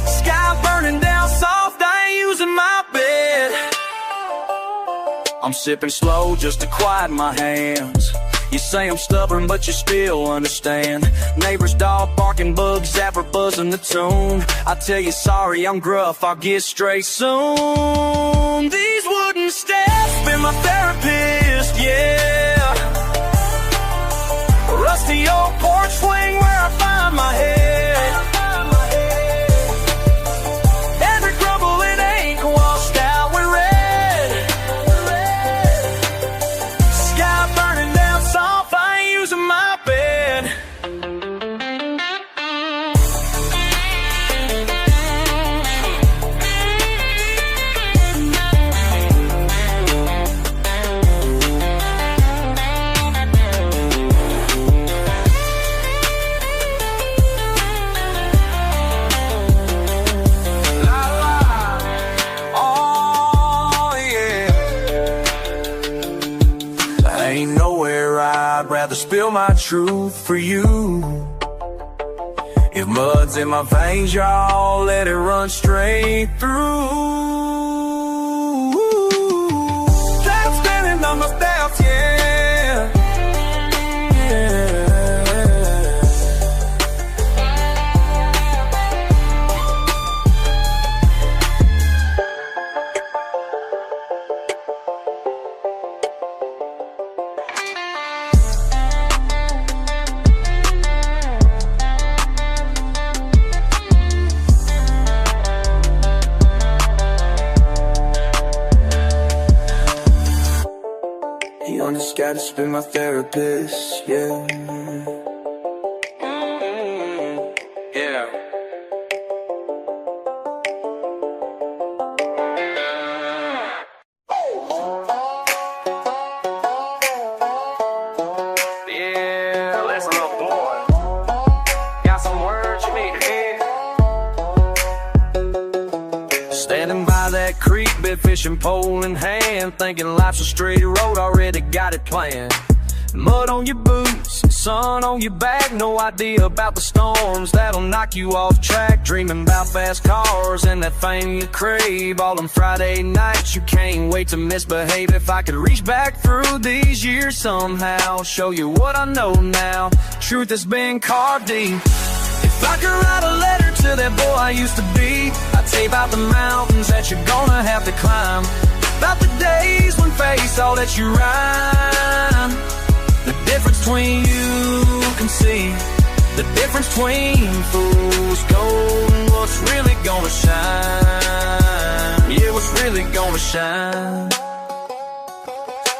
Sky burning down soft, I ain't using my bed. I'm sipping slow just to quiet my hands. You say I'm stubborn, but you still understand. Neighbor's dog barking, bug zapper buzzing the tune. I tell you sorry, I'm gruff, I'll get straight soon. These wooden steps been my therapist, yeah. Rusty old porch swing where I find my head. Every crumbling ache washed out with red. Sky burning down soft, I ain't using my bed. Ain't nowhere I'd rather spill my truth for you. If mud's in my veins, y'all, let it run straight through. Clouds standing on my steps, yeah. You just gotta spin my therapist, yeah. Yeah. Yeah, listen, little boy. Got some words you need to fishing pole in hand, thinking life's a straight road, already got it planned. Mud on your boots, sun on your back, no idea about the storms that'll knock you off track. Dreaming about fast cars and that fame you crave. All them Friday nights you can't wait to misbehave. If I could reach back through these years somehow, show you what I know now, truth has been carved deep. If I could write a letter to that boy I used to be, I'd say about the mountains that you're gonna have to climb, about the days when face all that you rhyme. The difference between you can see, the difference between fool's gold and what's really gonna shine. Yeah, what's really gonna shine.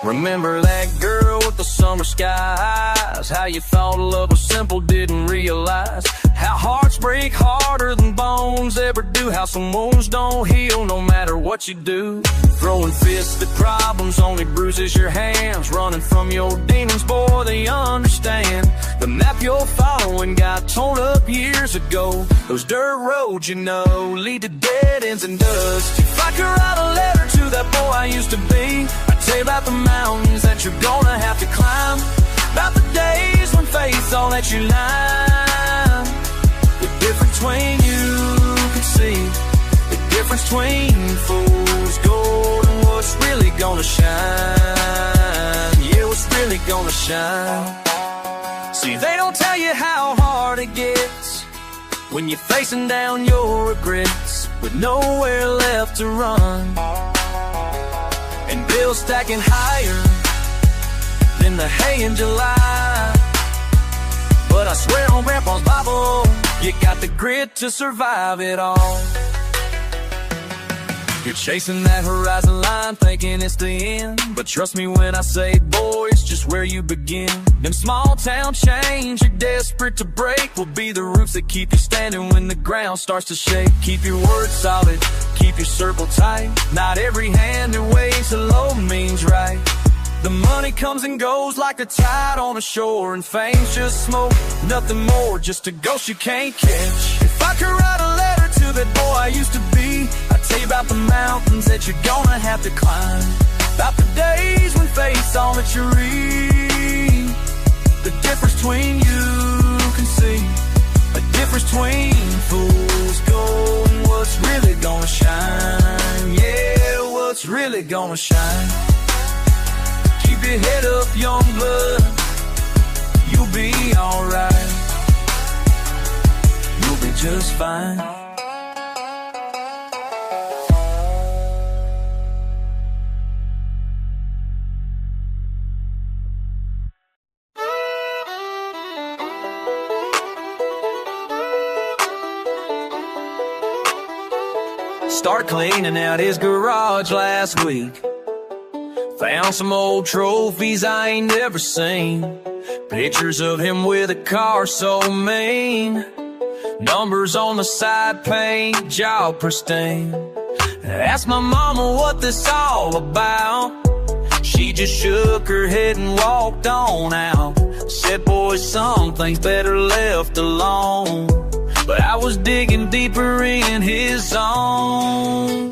Remember that girl with the summer skies, how you thought love was simple, didn't realize how hearts break harder than bones ever do, how some wounds don't heal no matter what you do. Throwing fists at problems only bruises your hands, running from your demons, boy, they understand. The map you're following got torn up years ago. Those dirt roads, you know, lead to dead ends and dust. If I could write a letter to that boy I used to be, I'd say about the mountains that you're gonna have to climb, about the days when faith's all that you line. The difference between you can see, the difference between fool's gold and what's really gonna shine. Yeah, what's really gonna shine. See, they don't tell you how hard it gets when you're facing down your regrets with nowhere left to run, and bills stacking higher than the hay in July. But I swear on Grandpa's Bible, you got the grit to survive it all. You're chasing that horizon line, thinking it's the end, but trust me when I say, boy, it's just where you begin. Them small town chains you're desperate to break will be the roots that keep you standing when the ground starts to shake. Keep your word solid, keep your circle tight. Not every hand that waves hello means right. The money comes and goes like the tide on the shore, and fame's just smoke, nothing more, just a ghost you can't catch. If I could write a letter to that boy I used to be, I'd tell you about the mountains that you're gonna have to climb, about the days when faith's all that you read. The difference between you can see, a difference between fool's gold and what's really gonna shine. Yeah, what's really gonna shine. Keep your head up, young blood, you'll be alright, you'll be just fine. Started cleaning out his garage last week, found some old trophies I ain't never seen, pictures of him with a car so mean, numbers on the side pane, job pristine. Asked my mama what this all about, she just shook her head and walked on out. Said, boy, some things better left alone. But I was digging deeper in his zone.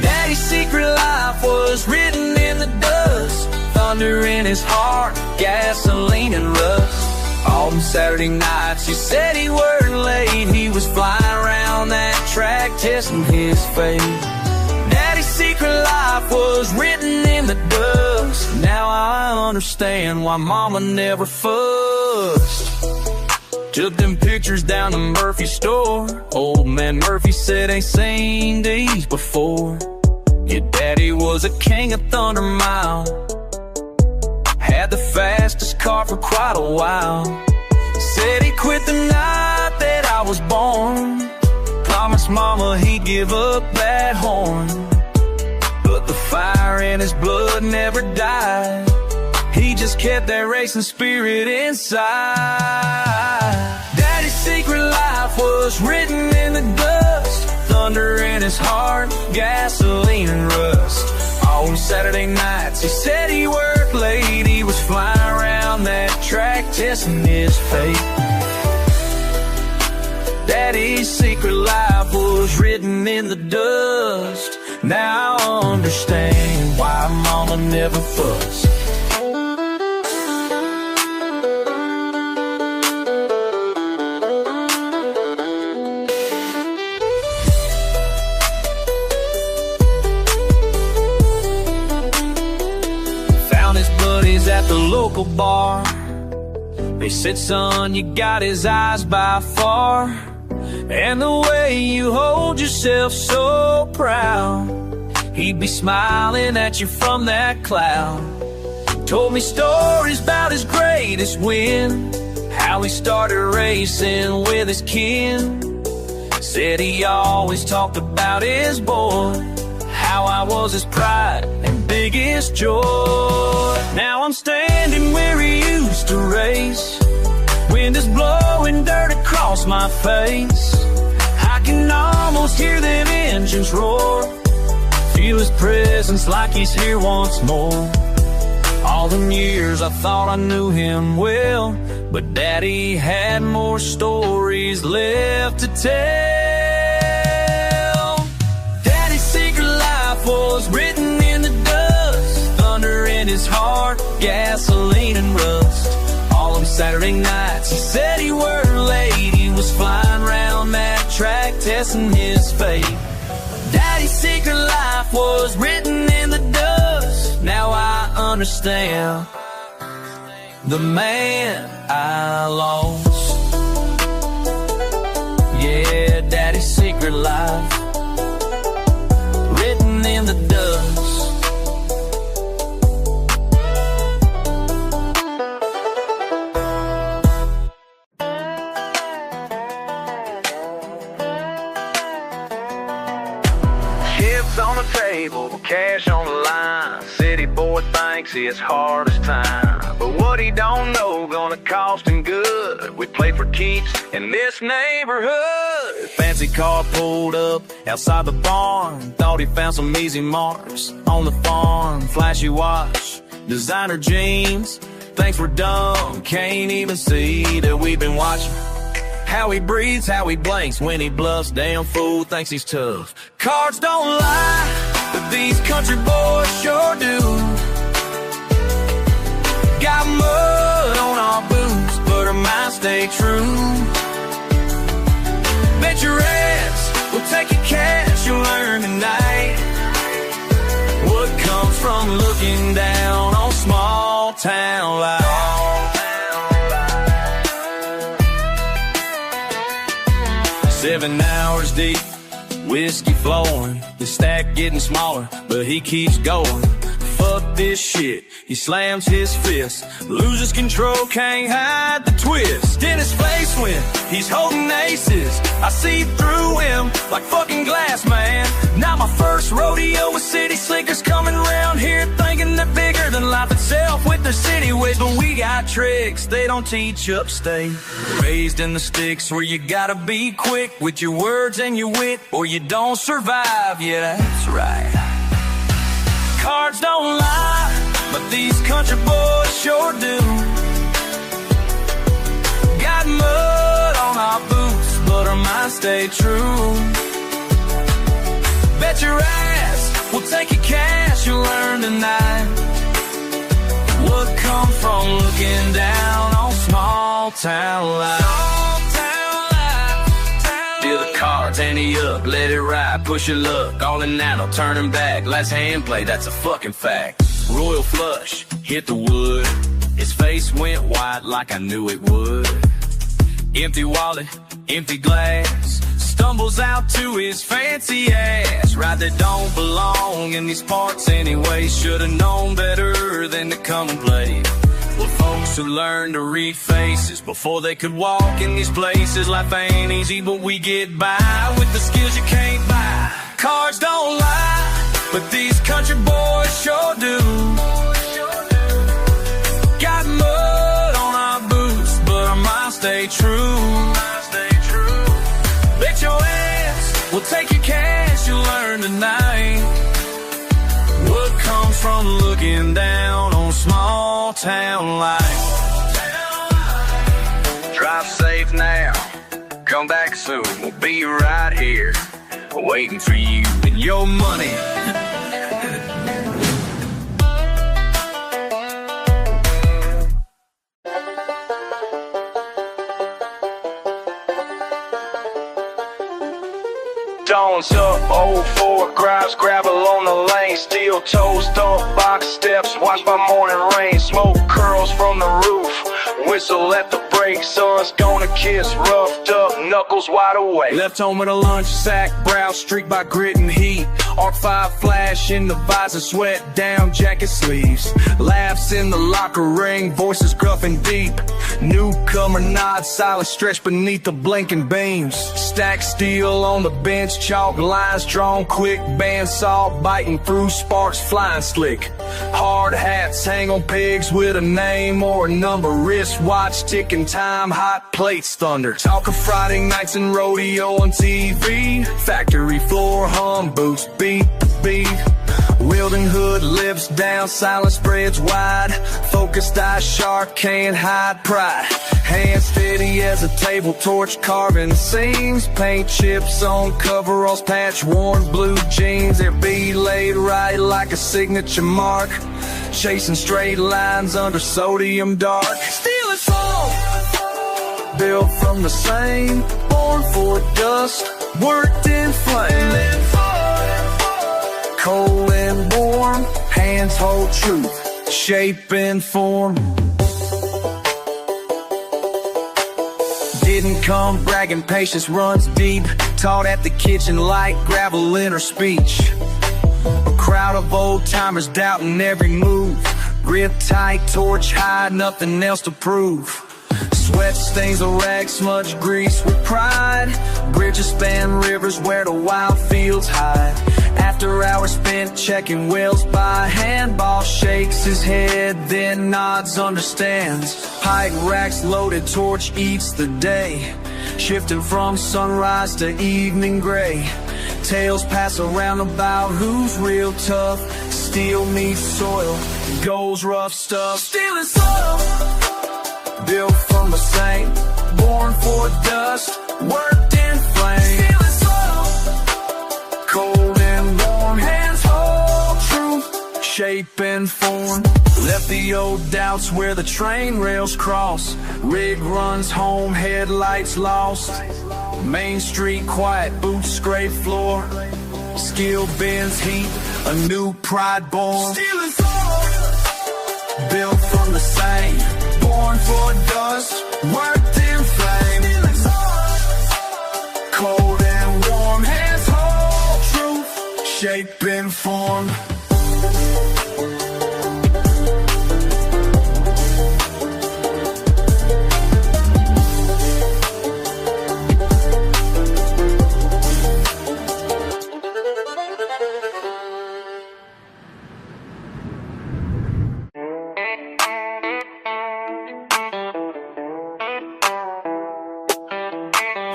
Daddy's secret life was written in the dust, thunder in his heart, gasoline and rust. All them Saturday nights he said he worked late, he was flying around that track testing his fate. Daddy's secret life was written in the dust. Now I understand why mama never fussed. Took them pictures down to Murphy's store. Old man Murphy said ain't seen these before. Your daddy was a king of Thunder Mile, had the fastest car for quite a while. Said he quit the night that I was born, promised mama he'd give up that horn. But the fire in his blood never died, he just kept that racing spirit inside. Daddy's secret life was written in the dust, thunder in his heart, gasoline and rust. On Saturday nights he said he worked late, he was flying around that track testing his fate. Daddy's secret life was written in the dust. Now I understand why mama never fussed. Found his buddies at the local bar. They said, son, you got his eyes by far, and the way you hold yourself so proud. He'd be smiling at you from that cloud. Told me stories about his greatest win, how he started racing with his kin. Said he always talked about his boy, how I was his pride and biggest joy. Now I'm standing where he used to race. Wind is blowing dirt across my face. I can almost hear them engines roar. Feel his presence like he's here once more. All them years I thought I knew him well, but Daddy had more stories left to tell. Daddy's secret life was written in the dust. Thunder in his heart, gasoline and rust. All them Saturday nights he said he weren't late. He was flying around that track testing his fate. Daddy's secret life was written in the dust. Now I understand the man I lost. Yeah, Daddy's secret life written in the dust. On the table, cash on the line. City boy thinks it's hard as time, but what he don't know gonna cost him good. We played for keeps in this neighborhood. Fancy car pulled up outside the barn. Thought he found some easy marks on the farm. Flashy watch, designer jeans. Thinks we're dumb, can't even see that we've been watching. How he breathes, how he blinks when he bluffs. Damn fool thinks he's tough. Cards don't lie, but these country boys sure do. Got mud on our boots, but our minds stay true. Bet your ass will take your cash, you'll learn tonight what comes from looking down on small town life. 7 hours deep, whiskey flowing, the stack getting smaller, but he keeps going. Fuck this shit, he slams his fist, loses control, can't hide the twist in his face when he's holding aces. I see through him like fucking glass, man. Not my first rodeo with city slickers coming around here thinking they're bigger than life itself with their city ways. But we got tricks they don't teach upstate. Raised in the sticks where you gotta be quick with your words and your wit or you don't survive. Yeah, that's right. Cards don't lie, but these country boys sure do. Got mud on our boots, but our minds stay true. Bet your ass will take your cash, you'll learn tonight what comes from looking down on small town life. Deal the cards, ante up, let it ride, push your luck, all in that, no turning back. Last hand play, that's a fucking fact. Royal flush, hit the wood. His face went white like I knew it would. Empty wallet, empty glass, stumbles out to his fancy ass. Right that don't belong in these parts anyway. Should've known better than to come and play. Well, folks who learn to read faces before they could walk in these places. Life ain't easy, but we get by with the skills you can't buy. Cards don't lie, but these country boys sure do. Got mud on our boots, but our minds stay true. Bet your ass will take your cash, you'll learn tonight what comes from looking down on small town life. Drive safe now, come back soon, we'll be right here. waiting for you and your money. Dawn's up, 04, grabs gravel on the lane, steel toes, dump box steps, watched by morning rain, smoke curls from the roof, whistle at the brake, sun's gonna kiss, roughed up, knuckles wide awake. Left home with a lunch sack, brow streaked by grit and heat, Arc 5 flash in the visor, sweat down jacket sleeves, laughs in the locker ring, voices gruff and deep, newcomer nod, silent stretch beneath the blinking beams, stack steel on the bench, chalk lines drawn quick, bandsaw biting through, sparks flying slick, hard hats hang on pegs with a name or a number, wristwatch ticking time, hot plates thunder, talk of Friday nights and rodeo on TV, factory floor hum boots beat the beat, wielding hood lips down, silence spreads wide, focused eyes sharp, can't hide pride, hands steady as a table torch, carving seams, paint chips on coveralls, patch worn blue jeans, their bead laid right like a signature mark, chasing straight lines under sodium dark, stealing soul, built from the same, born for dust, worked in flame, cold and warm, hands hold truth, shape and form. Didn't come bragging, patience runs deep, taught at the kitchen like gravel in her speech. A crowd of old timers doubting every move, grip tight, torch high, nothing else to prove. Sweat stains a rag, smudge grease with pride, bridges span rivers where the wild fields hide. After hours spent checking wells by hand, boss shakes his head, then nods, understands. Hide racks loaded, torch eats the day, shifting from sunrise to evening gray. Tales pass around about who's real tough, steel meets soil, goes rough stuff. Stealing soil, built from the same, born for dust, worked in flame. Stealing soil, cold and warm, hands hold truth, shape and form. Left the old doubts where the train rails cross, rig runs home, headlights lost, Main Street quiet, boots scrape floor, skill bends heat, a new pride born. Stealing soul, built from the same, born for dust, worked in flame. Cold and warm, hands hold truth, shape and form.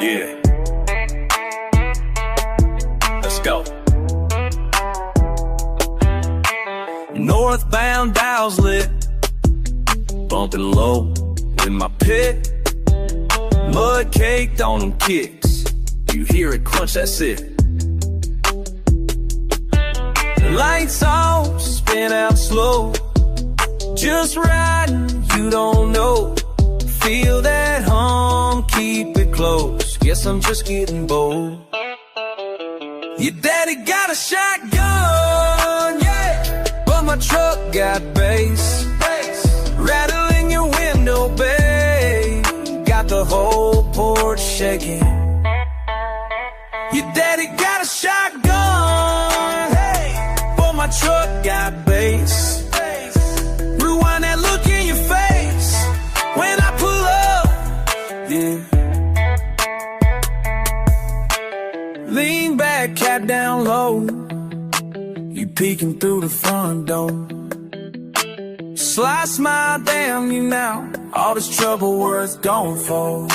Yeah. Let's go. Northbound dials lit, bumping low in my pit, mud caked on them kicks, you hear it crunch, that's it. Lights off, spin out slow, just riding, you don't know, feel that hum, keep it close, guess I'm just getting bold. Your daddy got a shotgun, yeah, but my truck got bass, rattling your window bay, got the whole porch shaking. Your daddy got a shotgun, hey, but my truck got bass, rewind that look in your face when I pull up, yeah. Lean back, cat down low, you peeking through the front door. Sly smile, damn you now, all this trouble worth going for.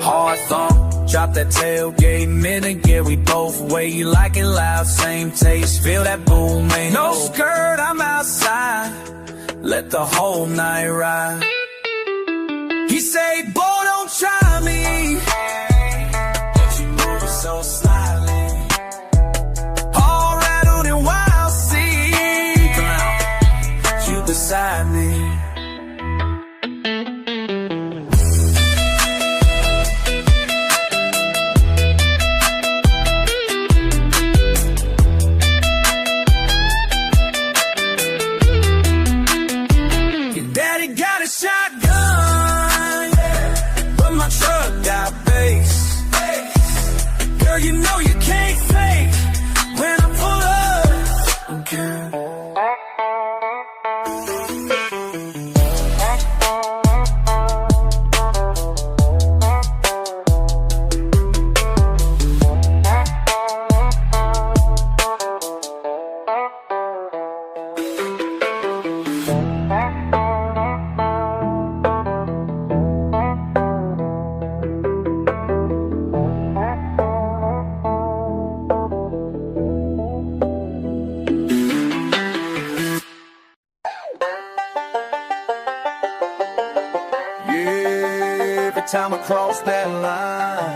Hard thump, drop that tailgate minute, yeah, we both way. You like it loud, same taste, feel that boom, man. No skirt, I'm outside, let the whole night ride. He say, boy, don't try me, so beside me. Your daddy got a shotgun, but my truck got bass. Girl, you know you can't fake when I pull up, girl. Time I cross that line,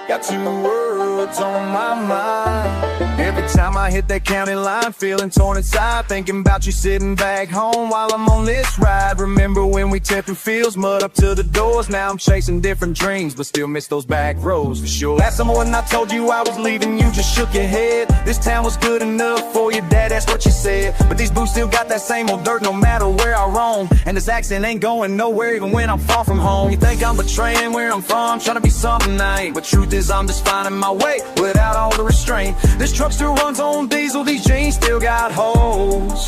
got two words on my mind. Every time I hit that county line, feeling torn inside, thinking about you sitting back home while I'm on this ride. Remember when we tear through fields, mud up to the doors. Now I'm chasing different dreams, but still miss those back roads for sure. Last summer when I told you I was leaving, you just shook your head. This town was good enough for your dad, that's what you said. But these boots still got that same old dirt no matter where I roam. And this accent ain't going nowhere even when I'm far from home. You think I'm betraying where I'm from, trying to be something I ain't. But truth is I'm just finding my way without all the restraint. This truck still runs on diesel, these jeans still got holes.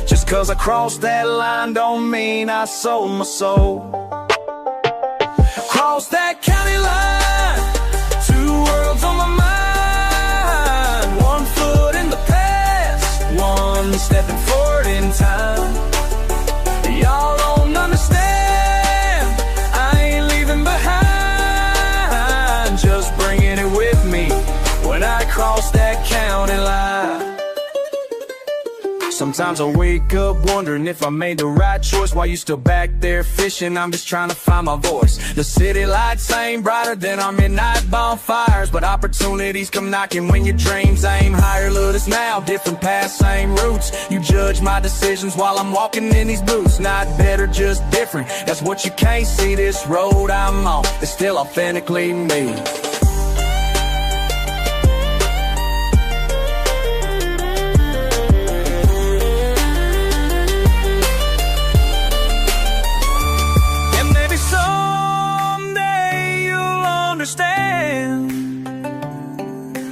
Just cause I crossed that line don't mean I sold my soul. Cross that county line, two worlds on my mind. One foot in the past, one stepping forward in time. Y'all don't understand, I ain't leaving behind. Just bringing it with me when I cross that county line. Sometimes I wake up wondering if I made the right choice. While you still back there fishing, I'm just trying to find my voice. The city lights ain't brighter than our midnight bonfires, but opportunities come knocking when your dreams aim higher. Look, it's now different paths, same routes. You judge my decisions while I'm walking in these boots. Not better, just different, that's what you can't see. This road I'm on is still authentically me.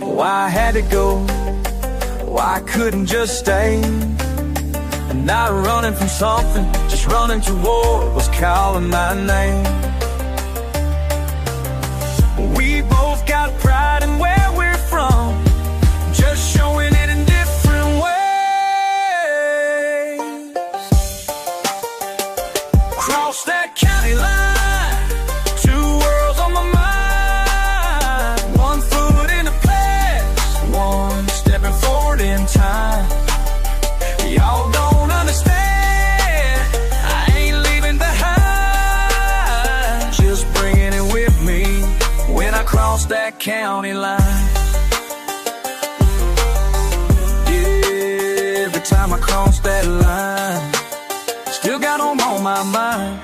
Why I had to go, why I couldn't just stay. And not running from something, just running toward what's calling my name. We both got pride in where we're from, just showing it in different ways. Cross that county line, two worlds on my mind. In time, y'all don't understand, I ain't leaving behind. Just bringing it with me when I cross that county line. Yeah, every time I cross that line, still got 'em on my mind.